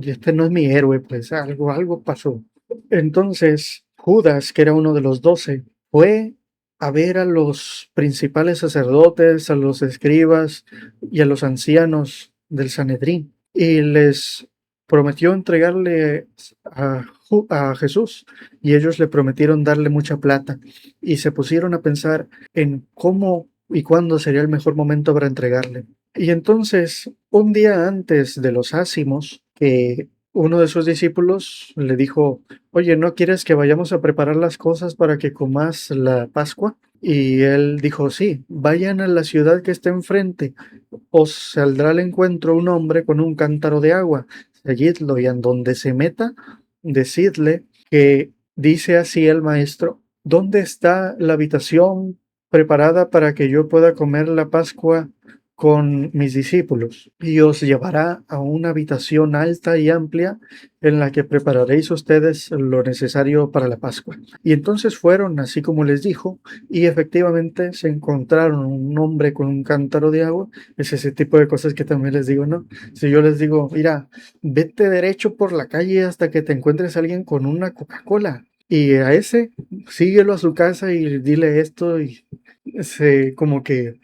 este no es mi héroe, pues algo pasó. Entonces Judas, que era uno de los 12, fue a ver a los principales sacerdotes, a los escribas y a los ancianos del Sanedrín y les prometió entregarle a Jesús y ellos le prometieron darle mucha plata y se pusieron a pensar en cómo y cuándo sería el mejor momento para entregarle. Y entonces, un día antes de los ácimos, que uno de sus discípulos le dijo, oye, ¿no quieres que vayamos a preparar las cosas para que comas la Pascua? Y él dijo, sí, vayan a la ciudad que está enfrente, os saldrá al encuentro un hombre con un cántaro de agua, seguidlo y en donde se meta, decidle que dice así el maestro, ¿dónde está la habitación preparada para que yo pueda comer la Pascua con mis discípulos? Y os llevará a una habitación alta y amplia en la que prepararéis ustedes lo necesario para la Pascua. Y entonces fueron, así como les dijo, y efectivamente se encontraron un hombre con un cántaro de agua. Es ese tipo de cosas que también les digo, ¿no? Si yo les digo, mira, vete derecho por la calle hasta que te encuentres a alguien con una Coca-Cola. Y a ese, síguelo a su casa y dile esto y como que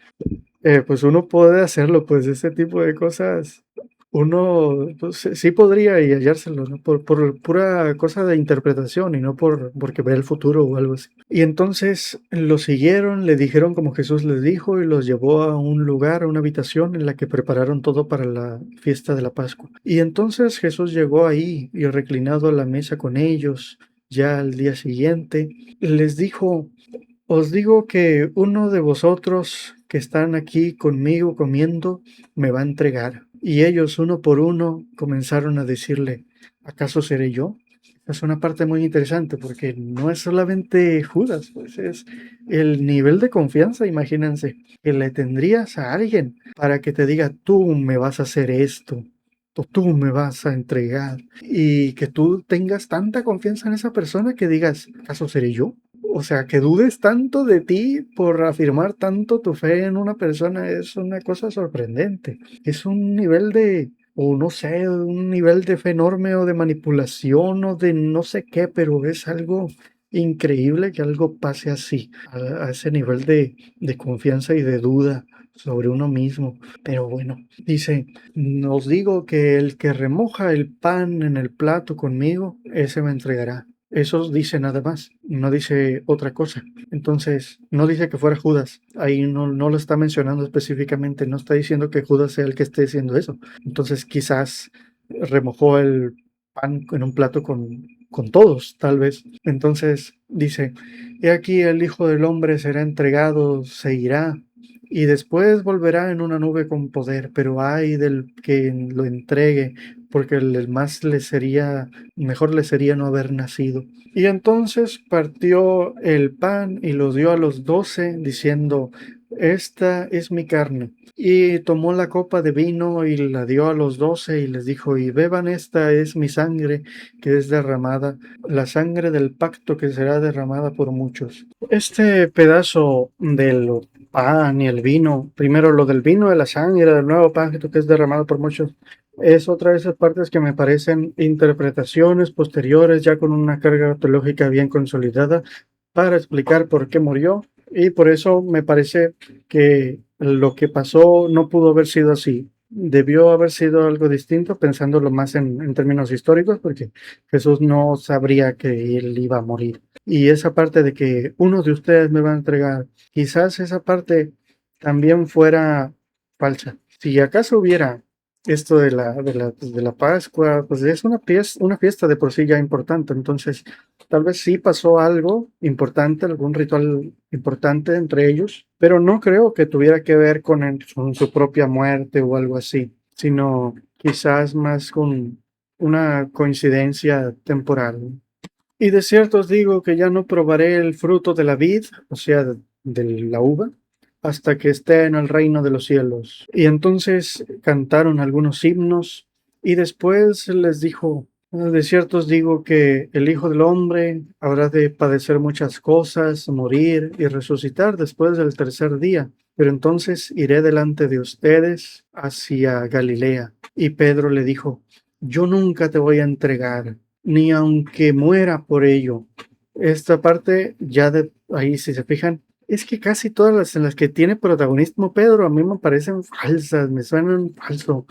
pues uno puede hacerlo, pues ese tipo de cosas, uno pues, sí podría y hallárselo, ¿no? Por pura cosa de interpretación y no porque ve el futuro o algo así. Y entonces lo siguieron, le dijeron como Jesús les dijo y los llevó a un lugar, a una habitación en la que prepararon todo para la fiesta de la Pascua. Y entonces Jesús llegó ahí y reclinado a la mesa con ellos, ya al día siguiente, les dijo, os digo que uno de vosotros que están aquí conmigo comiendo me va a entregar. Y ellos uno por uno comenzaron a decirle, ¿acaso seré yo? Es una parte muy interesante porque no es solamente Judas, pues es el nivel de confianza, imagínense, que le tendrías a alguien para que te diga, tú me vas a hacer esto, o tú me vas a entregar, y que tú tengas tanta confianza en esa persona que digas, ¿acaso seré yo? o sea, que dudes tanto de ti por afirmar tanto tu fe en una persona es una cosa sorprendente. Es un nivel de, o no sé, un nivel de fe enorme o de manipulación o de no sé qué, pero es algo increíble que algo pase así, a ese nivel de confianza y de duda sobre uno mismo. Pero bueno, dice, os digo que el que remoja el pan en el plato conmigo, ese me entregará. Eso dice nada más, no dice otra cosa. Entonces, no dice que fuera Judas. Ahí no lo está mencionando específicamente, no está diciendo que Judas sea el que esté haciendo eso. Entonces, quizás remojó el pan en un plato con todos, tal vez. Entonces, dice, he aquí el Hijo del Hombre será entregado, se irá y después volverá en una nube con poder, pero ay del que lo entregue, porque el más le sería, mejor le sería no haber nacido. Y entonces partió el pan y lo dio a los 12, diciendo, esta es mi carne. Y tomó la copa de vino y la dio a los 12 y les dijo, y beban, esta es mi sangre que es derramada, la sangre del pacto que será derramada por muchos. Este pedazo del pan y el vino, primero lo del vino, de la sangre, del nuevo pacto que es derramado por muchos, es otra de esas partes que me parecen interpretaciones posteriores, ya con una carga teológica bien consolidada, para explicar por qué murió. Y por eso me parece que lo que pasó no pudo haber sido así. Debió haber sido algo distinto, pensándolo más en términos históricos, porque Jesús no sabría que él iba a morir. Y esa parte de que uno de ustedes me va a entregar, quizás esa parte también fuera falsa. Si acaso hubiera esto de la Pascua, pues es una fiesta de por sí ya importante. Entonces, tal vez sí pasó algo importante, algún ritual importante entre ellos, pero no creo que tuviera que ver con su propia muerte o algo así, sino quizás más con una coincidencia temporal. Y de cierto os digo que ya no probaré el fruto de la vid, o sea, de la uva, hasta que esté en el reino de los cielos. Y entonces cantaron algunos himnos, y después les dijo, de cierto os digo que el Hijo del Hombre habrá de padecer muchas cosas, morir y resucitar después del tercer día. Pero entonces iré delante de ustedes hacia Galilea. Y Pedro le dijo, yo nunca te voy a entregar, ni aunque muera por ello. Esta parte, ya de ahí, si se fijan, es que casi todas las en las que tiene protagonismo Pedro a mí me parecen falsas, me suenan falso.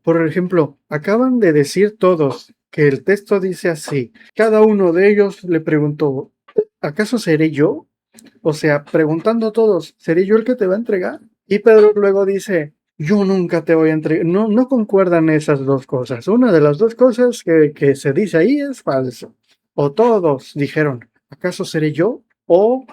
Por ejemplo, acaban de decir todos que el texto dice así. Cada uno de ellos le preguntó, ¿acaso seré yo? O sea, preguntando todos, ¿seré yo el que te va a entregar? Y Pedro luego dice, yo nunca te voy a entregar. No concuerdan esas dos cosas. Una de las dos cosas que se dice ahí es falso. O todos dijeron, ¿acaso seré yo? O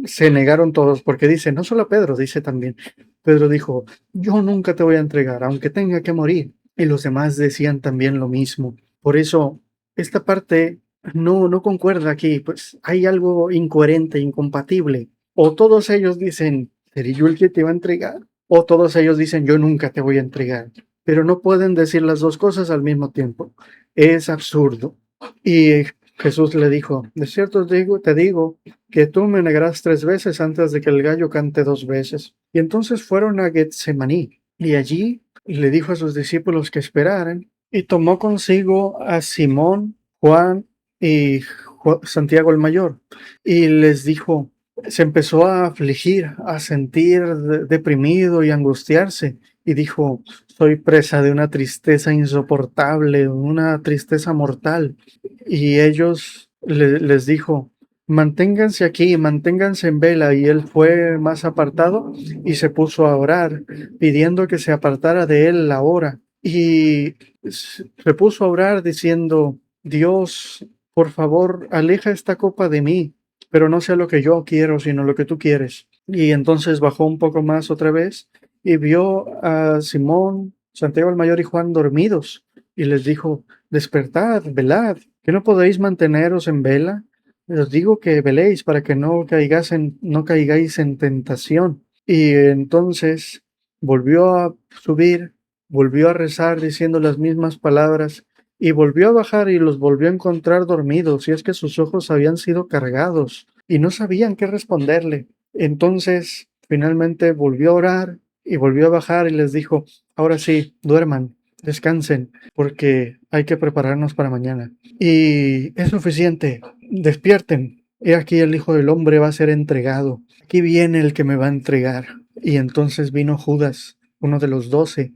se negaron todos, porque dice, no solo Pedro, dice también, Pedro dijo, yo nunca te voy a entregar, aunque tenga que morir. Y los demás decían también lo mismo. Por eso, esta parte no concuerda aquí, pues hay algo incoherente, incompatible. O todos ellos dicen, ¿seré yo el que te va a entregar? O todos ellos dicen, yo nunca te voy a entregar. Pero no pueden decir las dos cosas al mismo tiempo. Es absurdo. Y Jesús le dijo, de cierto te digo que tú me negarás 3 veces antes de que el gallo cante 2 veces. Y entonces fueron a Getsemaní, y allí le dijo a sus discípulos que esperaran, y tomó consigo a Simón, Juan y Santiago el mayor, y les dijo, se empezó a afligir, a sentir deprimido y angustiarse, y dijo, soy presa de una tristeza insoportable, una tristeza mortal. Y ellos les dijo, manténganse aquí, manténganse en vela. Y él fue más apartado y se puso a orar, pidiendo que se apartara de él la hora. Y se puso a orar diciendo, Dios, por favor, aleja esta copa de mí, pero no sea lo que yo quiero, sino lo que tú quieres. Y entonces bajó un poco más otra vez y vio a Simón, Santiago el mayor y Juan dormidos. Y les dijo, despertad, velad, que no podéis manteneros en vela. Os digo que veléis para que no caigáis en tentación. Y entonces volvió a subir, volvió a rezar diciendo las mismas palabras, y volvió a bajar y los volvió a encontrar dormidos, y es que sus ojos habían sido cargados. y no sabían qué responderle. Entonces, finalmente volvió a orar y volvió a bajar y les dijo, ahora sí, duerman, descansen, porque hay que prepararnos para mañana. Y es suficiente, despierten. He aquí el Hijo del Hombre va a ser entregado. Aquí viene el que me va a entregar. Y entonces vino Judas, uno de los 12,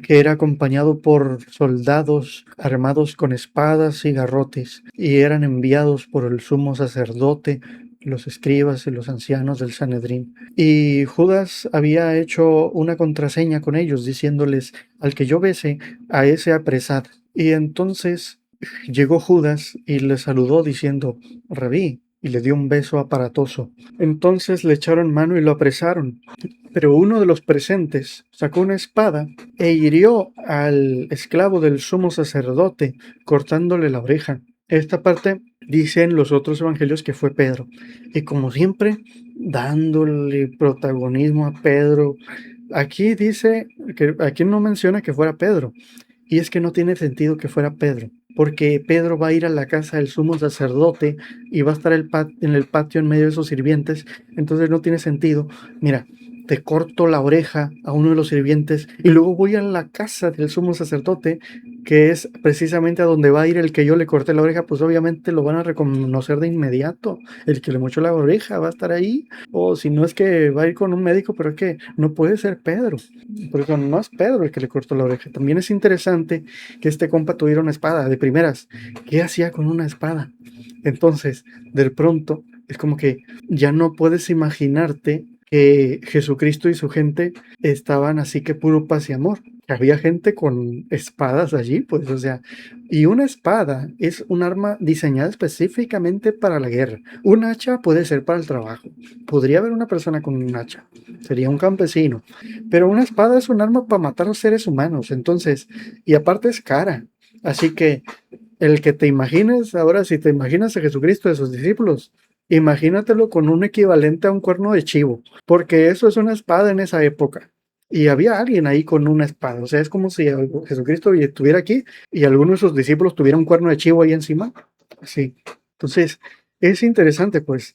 que era acompañado por soldados armados con espadas y garrotes, y eran enviados por el sumo sacerdote, los escribas y los ancianos del Sanedrín. Y Judas había hecho una contraseña con ellos, diciéndoles, al que yo bese, a ese apresad. Y entonces llegó Judas y le saludó diciendo, Rabí, y le dio un beso aparatoso. Entonces le echaron mano y lo apresaron. Pero uno de los presentes sacó una espada e hirió al esclavo del sumo sacerdote, cortándole la oreja. Esta parte dicen los otros evangelios que fue Pedro. Y como siempre, dándole protagonismo a Pedro. Aquí dice que aquí no menciona que fuera Pedro. Y es que no tiene sentido que fuera Pedro, porque Pedro va a ir a la casa del sumo sacerdote y va a estar en el patio en medio de sus sirvientes, entonces no tiene sentido. Mira, te corto la oreja a uno de los sirvientes y luego voy a la casa del sumo sacerdote, que es precisamente a donde va a ir el que yo le corté la oreja, pues obviamente lo van a reconocer de inmediato. El que le mochó la oreja va a estar ahí, o si no es que va a ir con un médico, pero es que no puede ser Pedro. Por eso no es Pedro el que le cortó la oreja. También es interesante que este compa tuviera una espada de primeras. ¿Qué hacía con una espada? Entonces, de pronto, es como que ya no puedes imaginarte que Jesucristo y su gente estaban así que puro paz y amor. Que había gente con espadas allí, pues, o sea, y una espada es un arma diseñada específicamente para la guerra. Un hacha puede ser para el trabajo. Podría haber una persona con un hacha. Sería un campesino. Pero una espada es un arma para matar a los seres humanos, entonces, y aparte es cara. Así que el que te imagines, ahora si te imaginas a Jesucristo y a sus discípulos, imagínatelo con un equivalente a un cuerno de chivo, porque eso es una espada en esa época. Y había alguien ahí con una espada, o sea, es como si Jesucristo estuviera aquí y alguno de sus discípulos tuviera un cuerno de chivo ahí encima. Sí. Entonces, es interesante, pues,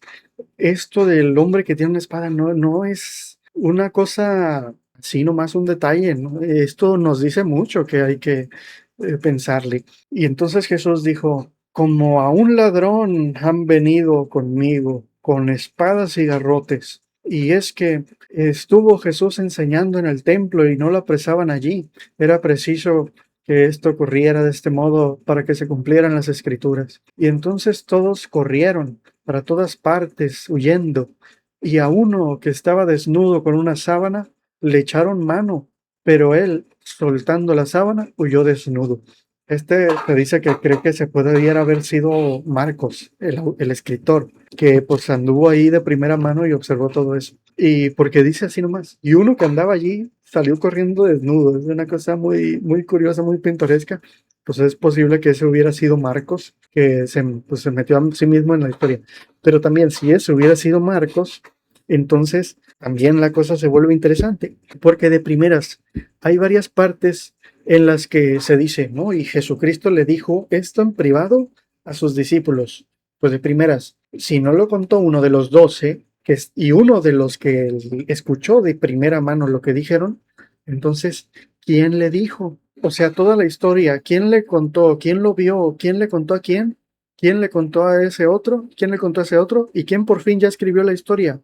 esto del hombre que tiene una espada no es una cosa así nomás un detalle, ¿no? Esto nos dice mucho que hay que pensarle. Y entonces Jesús dijo, como a un ladrón han venido conmigo con espadas y garrotes. Y es que estuvo Jesús enseñando en el templo y no lo apresaban allí. Era preciso que esto ocurriera de este modo para que se cumplieran las escrituras. Y entonces todos corrieron para todas partes huyendo, y a uno que estaba desnudo con una sábana le echaron mano, pero él, soltando la sábana, huyó desnudo. Este te dice que cree que se puede haber sido Marcos, el escritor, que pues anduvo ahí de primera mano y observó todo eso. Y porque dice así nomás, y uno que andaba allí salió corriendo desnudo. Es una cosa muy, muy curiosa, muy pintoresca. Pues es posible que ese hubiera sido Marcos, que pues, se metió a sí mismo en la historia. Pero también si ese hubiera sido Marcos, entonces también la cosa se vuelve interesante, porque de primeras hay varias partes en las que se dice, ¿no? Y Jesucristo le dijo esto en privado a sus discípulos. Pues de primeras, si no lo contó uno de los 12, y uno de los que escuchó de primera mano lo que dijeron, entonces, ¿quién le dijo? O sea, toda la historia, ¿quién le contó? ¿Quién lo vio? ¿Quién le contó a quién? ¿Quién le contó a ese otro? ¿Quién le contó a ese otro? ¿Y quién por fin ya escribió la historia?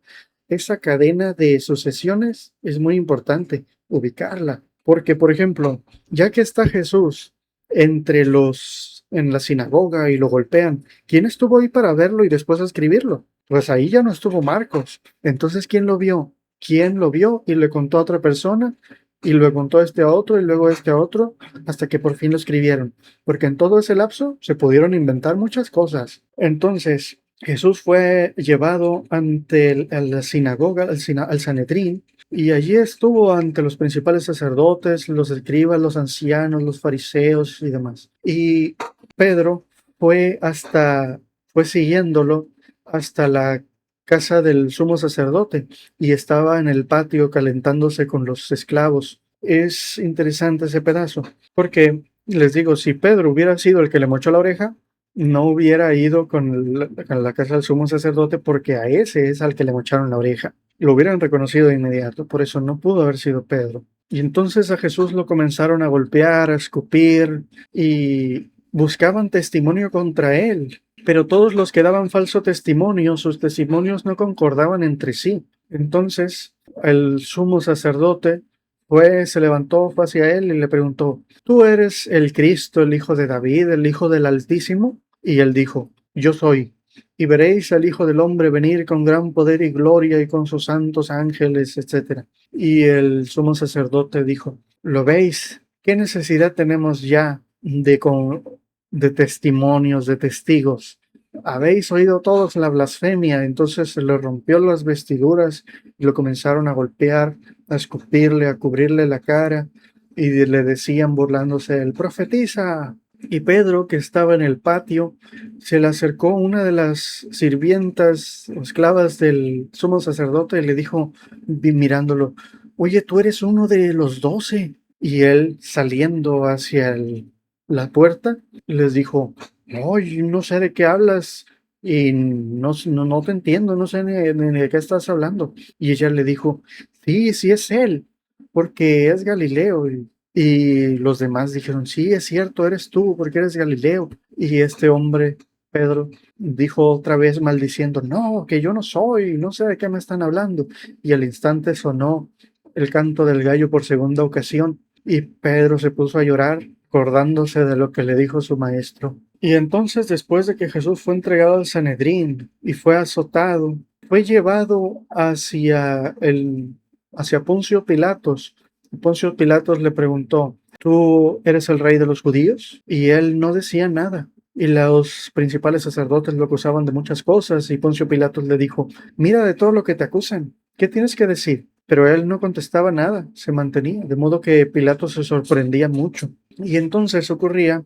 Esa cadena de sucesiones es muy importante ubicarla, porque por ejemplo, ya que está Jesús en la sinagoga y lo golpean, ¿quién estuvo ahí para verlo y después escribirlo? Pues ahí ya no estuvo Marcos. Entonces, ¿quién lo vio? ¿Quién lo vio y le contó a otra persona? Y lo contó este a otro y luego este a otro, hasta que por fin lo escribieron. Porque en todo ese lapso se pudieron inventar muchas cosas. Entonces, Jesús fue llevado ante la sinagoga, al Sanedrín, y allí estuvo ante los principales sacerdotes, los escribas, los ancianos, los fariseos y demás. Y Pedro fue siguiéndolo hasta la casa del sumo sacerdote y estaba en el patio calentándose con los esclavos. Es interesante ese pedazo, porque les digo, si Pedro hubiera sido el que le mochó la oreja, no hubiera ido con la casa del sumo sacerdote, porque a ese es al que le mocharon la oreja. Lo hubieran reconocido de inmediato, por eso no pudo haber sido Pedro. Y entonces a Jesús lo comenzaron a golpear, a escupir y buscaban testimonio contra él. Pero todos los que daban falso testimonio, sus testimonios no concordaban entre sí. Entonces el sumo sacerdote se levantó, fue hacia él y le preguntó: ¿Tú eres el Cristo, el Hijo de David, el Hijo del Altísimo? Y él dijo: Yo soy. Y veréis al Hijo del Hombre venir con gran poder y gloria y con sus santos ángeles, etc. Y el sumo sacerdote dijo: ¿Lo veis? ¿Qué necesidad tenemos ya de testimonios, de testigos? Habéis oído todos la blasfemia. Entonces se le rompió las vestiduras y lo comenzaron a golpear, a escupirle, a cubrirle la cara, y le decían burlándose: él profetiza. Y Pedro, que estaba en el patio, se le acercó una de las sirvientas o esclavas del sumo sacerdote y le dijo, mirándolo: Oye, tú eres uno de los 12. Y él, saliendo hacia la puerta, les dijo: No, yo no sé de qué hablas y no te entiendo, no sé ni de qué estás hablando. Y ella le dijo: Sí, sí es él, porque es Galileo. Y los demás dijeron: Sí, es cierto, eres tú, porque eres Galileo. Y este hombre, Pedro, dijo otra vez maldiciendo: No, que yo no soy, no sé de qué me están hablando. Y al instante sonó el canto del gallo por segunda ocasión, y Pedro se puso a llorar, acordándose de lo que le dijo su maestro. Y entonces, después de que Jesús fue entregado al Sanedrín y fue azotado, fue llevado hacia Poncio Pilatos. Poncio Pilatos le preguntó: ¿Tú eres el rey de los judíos? Y él no decía nada. Y los principales sacerdotes lo acusaban de muchas cosas, y Poncio Pilatos le dijo: Mira de todo lo que te acusan, ¿qué tienes que decir? Pero él no contestaba nada, se mantenía, de modo que Pilatos se sorprendía mucho. Y entonces ocurría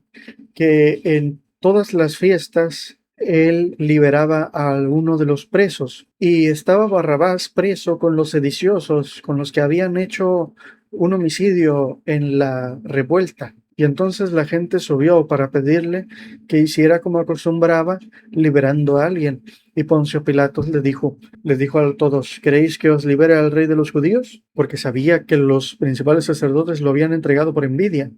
que en todas las fiestas él liberaba a alguno de los presos, y estaba Barrabás preso con los sediciosos, con los que habían hecho un homicidio en la revuelta. Y entonces la gente subió para pedirle que hiciera como acostumbraba, liberando a alguien. Y Poncio Pilatos les dijo a todos: ¿Queréis que os libere al rey de los judíos? Porque sabía que los principales sacerdotes lo habían entregado por envidia.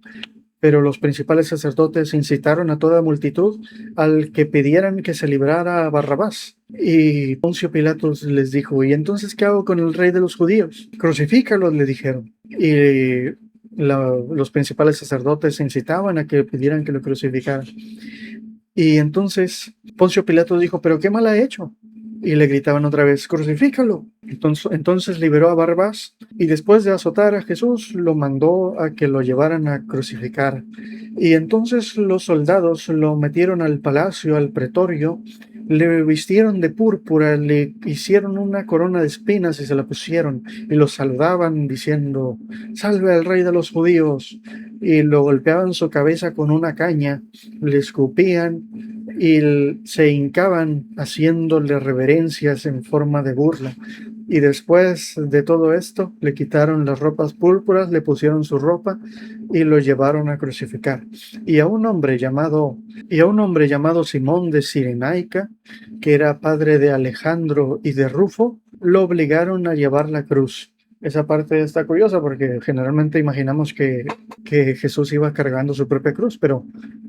Pero los principales sacerdotes incitaron a toda multitud al que pidieran que se librara a Barrabás. Y Poncio Pilatos les dijo: ¿Y entonces qué hago con el rey de los judíos? Crucifícalo, le dijeron. Y los principales sacerdotes incitaban a que pidieran que lo crucificaran. Y entonces Poncio Pilatos dijo: ¿Pero qué mal ha hecho? Y le gritaban otra vez: crucifícalo. Entonces liberó a Barrabás, y después de azotar a Jesús lo mandó a que lo llevaran a crucificar. Y entonces los soldados lo metieron al palacio, al pretorio, le vistieron de púrpura, le hicieron una corona de espinas y se la pusieron, y lo saludaban diciendo: Salve al rey de los judíos. Y lo golpeaban su cabeza con una caña, le escupían y se hincaban haciéndole reverencias en forma de burla. Y después de todo esto, le quitaron las ropas púrpuras, le pusieron su ropa y lo llevaron a crucificar. Y a un hombre llamado Simón de Cirenaica, que era padre de Alejandro y de Rufo, lo obligaron a llevar la cruz. Esa parte está curiosa porque generalmente imaginamos que Jesús iba cargando su propia cruz, pero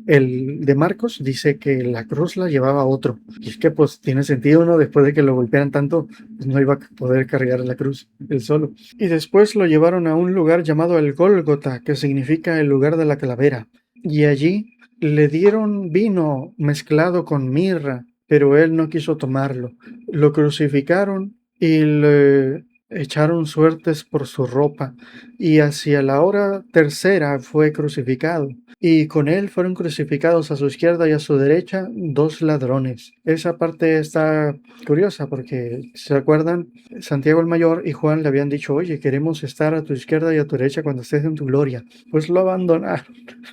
el de Marcos dice que la cruz la llevaba otro. Y es que pues tiene sentido, ¿no? Después de que lo golpearan tanto, pues no iba a poder cargar la cruz él solo. Y después lo llevaron a un lugar llamado el Gólgota, que significa el lugar de la calavera. Y allí le dieron vino mezclado con mirra, pero él no quiso tomarlo. Lo crucificaron y le echaron suertes por su ropa, y hacia la hora tercera fue crucificado. Y con él fueron crucificados a su izquierda y a su derecha 2 ladrones. Esa parte está curiosa porque, ¿se acuerdan? Santiago el Mayor y Juan le habían dicho: Oye, queremos estar a tu izquierda y a tu derecha cuando estés en tu gloria. Pues lo abandonaron,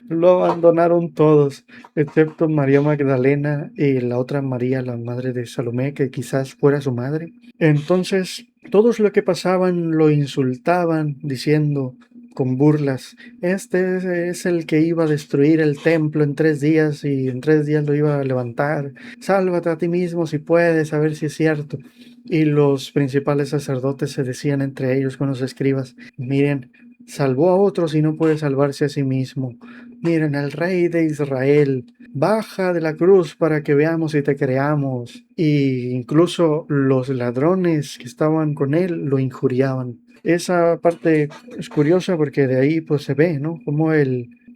lo abandonaron todos, excepto María Magdalena y la otra María, la madre de Salomé, que quizás fuera su madre. Entonces, todos los que pasaban lo insultaban, diciendo: con burlas. Este es el que iba a destruir el templo en 3 días y en 3 días lo iba a levantar. Sálvate a ti mismo si puedes, a ver si es cierto. Y los principales sacerdotes se decían entre ellos con los escribas, miren, salvó a otros y no puede salvarse a sí mismo. Miren, el rey de Israel, baja de la cruz para que veamos y te creamos. Y incluso los ladrones que estaban con él lo injuriaban. Esa parte es curiosa porque de ahí pues se ve, ¿no? Como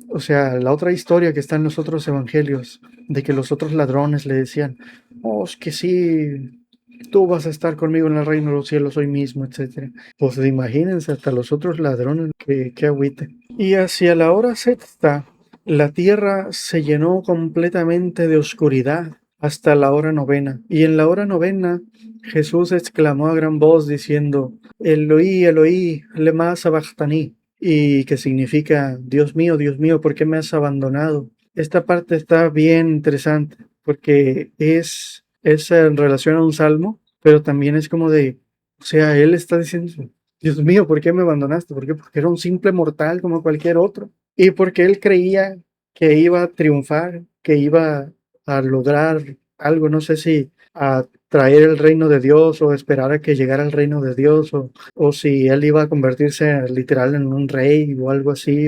o sea, la otra historia que está en los otros evangelios, de que los otros ladrones le decían, oh, es que sí, tú vas a estar conmigo en el reino de los cielos hoy mismo, etcétera. Pues imagínense hasta los otros ladrones que agüite. Y hacia la hora sexta, la tierra se llenó completamente de oscuridad hasta la hora novena. Y en la hora novena, Jesús exclamó a gran voz diciendo, Eloí, Eloí, lema sabachthani, y que significa, Dios mío, ¿por qué me has abandonado? Esta parte está bien interesante porque es en relación a un salmo, pero también es como de, o sea, él está diciendo, Dios mío, ¿por qué me abandonaste? ¿Por qué? Porque era un simple mortal como cualquier otro. Y porque él creía que iba a triunfar, que iba a lograr algo, no sé si a traer el reino de Dios o esperar a que llegara el reino de Dios o si él iba a convertirse literal en un rey o algo así.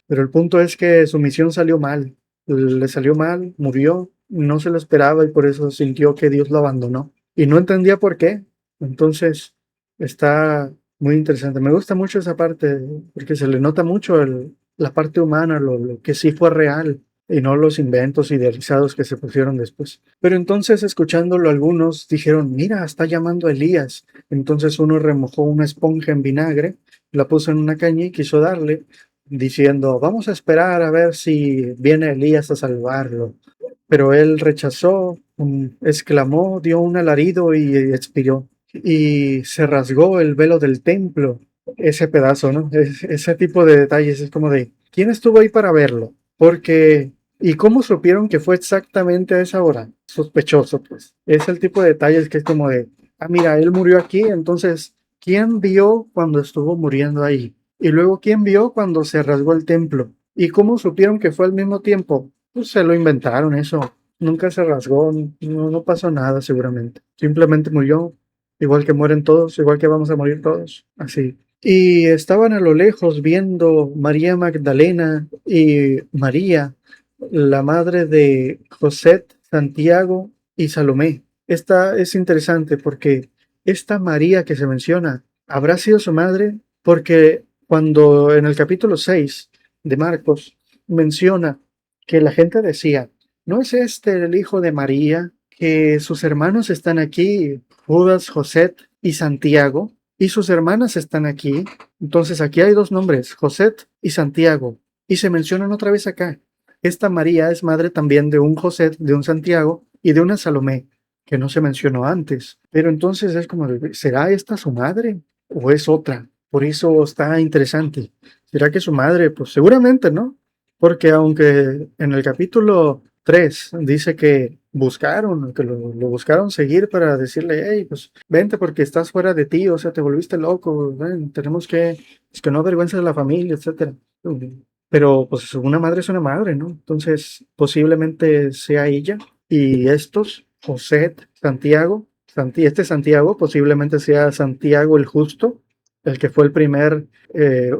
Pero el punto es que su misión salió mal, le salió mal, murió, no se lo esperaba y por eso sintió que Dios lo abandonó. Y no entendía por qué. Entonces está muy interesante. Me gusta mucho esa parte porque se le nota mucho la parte humana, lo que sí fue real y no los inventos idealizados que se pusieron después. Pero entonces, escuchándolo, algunos dijeron, mira, está llamando a Elías. Entonces uno remojó una esponja en vinagre, la puso en una caña y quiso darle, diciendo, vamos a esperar a ver si viene Elías a salvarlo. Pero él rechazó, exclamó, dio un alarido y expiró. Y se rasgó el velo del templo, ese pedazo, ¿no? Ese tipo de detalles es como de, ¿quién estuvo ahí para verlo? Porque, ¿y cómo supieron que fue exactamente a esa hora? Sospechoso, pues. Es el tipo de detalles que es como de, ah, mira, él murió aquí, entonces, ¿quién vio cuando estuvo muriendo ahí? Y luego, ¿quién vio cuando se rasgó el templo? ¿Y cómo supieron que fue al mismo tiempo? Pues se lo inventaron eso. Nunca se rasgó, no pasó nada seguramente. Simplemente murió, igual que mueren todos, igual que vamos a morir todos. Así. Y estaban a lo lejos viendo María Magdalena y María, la madre de José, Santiago y Salomé. Esta es interesante porque esta María que se menciona habrá sido su madre porque cuando en el capítulo 6 de Marcos menciona que la gente decía, ¿no es este el hijo de María? Que sus hermanos están aquí, Judas, José y Santiago, y sus hermanas están aquí. Entonces aquí hay dos nombres, José y Santiago, y se mencionan otra vez acá. Esta María es madre también de un José, de un Santiago y de una Salomé, que no se mencionó antes. Pero entonces es como, ¿será esta su madre o es otra? Por eso está interesante. ¿Será que su madre? Pues seguramente, ¿no? Porque aunque en el capítulo 3 dice que buscaron, que lo buscaron seguir para decirle, hey, pues vente porque estás fuera de ti, o sea, te volviste loco, ven, tenemos es que no avergüences a la familia, etcétera. Pero pues una madre es una madre, ¿no? Entonces posiblemente sea ella y estos, José, Santiago, este Santiago posiblemente sea Santiago el Justo, el que fue el primer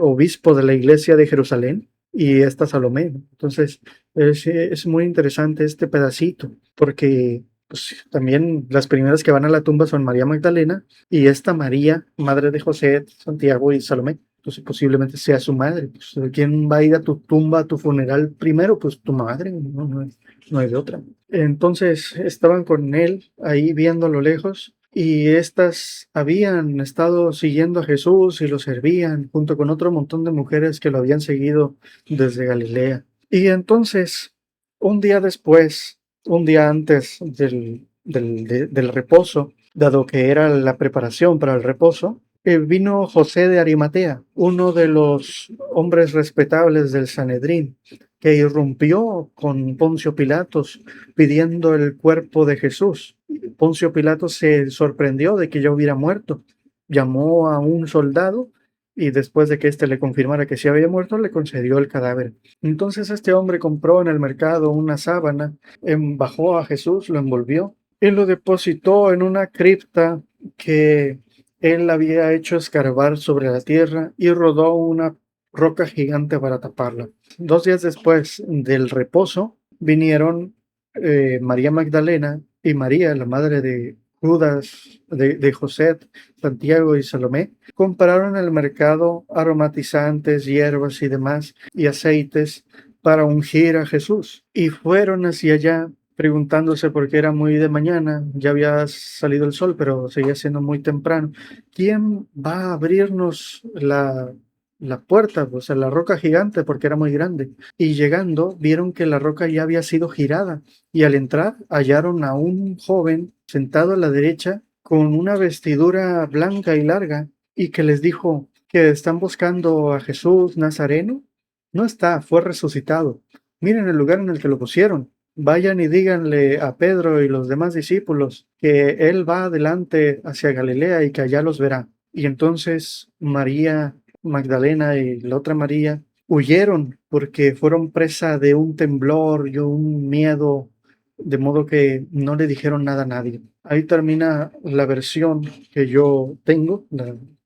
obispo de la iglesia de Jerusalén y esta Salomé. Entonces, es muy interesante este pedacito, porque pues, también las primeras que van a la tumba son María Magdalena y esta María, madre de José, Santiago y Salomé. Entonces, posiblemente sea su madre. Pues, ¿quién va a ir a tu tumba, a tu funeral primero? Pues tu madre, no hay de otra. Entonces, estaban con él ahí viendo a lo lejos y estas habían estado siguiendo a Jesús y lo servían junto con otro montón de mujeres que lo habían seguido desde Galilea. Y entonces, un día después, un día antes del reposo, dado que era la preparación para el reposo, vino José de Arimatea, uno de los hombres respetables del Sanedrín, que irrumpió con Poncio Pilatos pidiendo el cuerpo de Jesús. Poncio Pilatos se sorprendió de que ya hubiera muerto. Llamó a un soldado y después de que éste le confirmara que sí había muerto, le concedió el cadáver. Entonces este hombre compró en el mercado una sábana, bajó a Jesús, lo envolvió y lo depositó en una cripta que él había hecho escarbar sobre la tierra y rodó una roca gigante para taparla. 2 días después del reposo, vinieron María Magdalena y María, la madre de Judas, de José, Santiago y Salomé, compraron en el mercado aromatizantes, hierbas y demás, y aceites para ungir a Jesús. Y fueron hacia allá preguntándose por qué era muy de mañana, ya había salido el sol, pero seguía siendo muy temprano. ¿Quién va a abrirnos la puerta, o sea, la roca gigante, porque era muy grande? Y llegando, vieron que la roca ya había sido girada, y al entrar hallaron a un joven sentado a la derecha con una vestidura blanca y larga, y que les dijo que están buscando a Jesús Nazareno. No está, fue resucitado. Miren el lugar en el que lo pusieron. Vayan y díganle a Pedro y los demás discípulos que él va adelante hacia Galilea y que allá los verá. Y entonces María Magdalena y la otra María huyeron porque fueron presa de un temblor y un miedo, de modo que no le dijeron nada a nadie. Ahí termina la versión que yo tengo,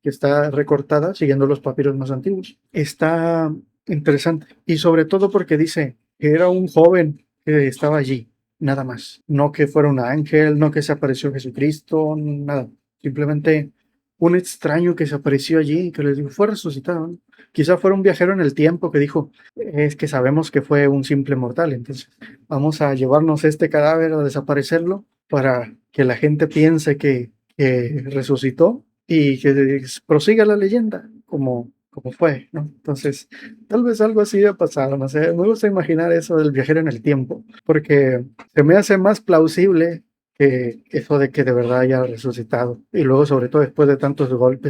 que está recortada siguiendo los papiros más antiguos. Está interesante y sobre todo porque dice que era un joven que estaba allí, nada más. No que fuera un ángel, no que se apareció Jesucristo, nada. Simplemente un extraño que se apareció allí y que les dijo, fue resucitado, ¿no? Quizá fuera un viajero en el tiempo que dijo, es que sabemos que fue un simple mortal, entonces vamos a llevarnos este cadáver, a desaparecerlo, para que la gente piense que resucitó y que prosiga la leyenda como fue, ¿no? Entonces, tal vez algo así ha pasado, no sé, me gusta imaginar eso del viajero en el tiempo, porque se me hace más plausible que eso de que de verdad haya resucitado, y luego sobre todo después de tantos golpes.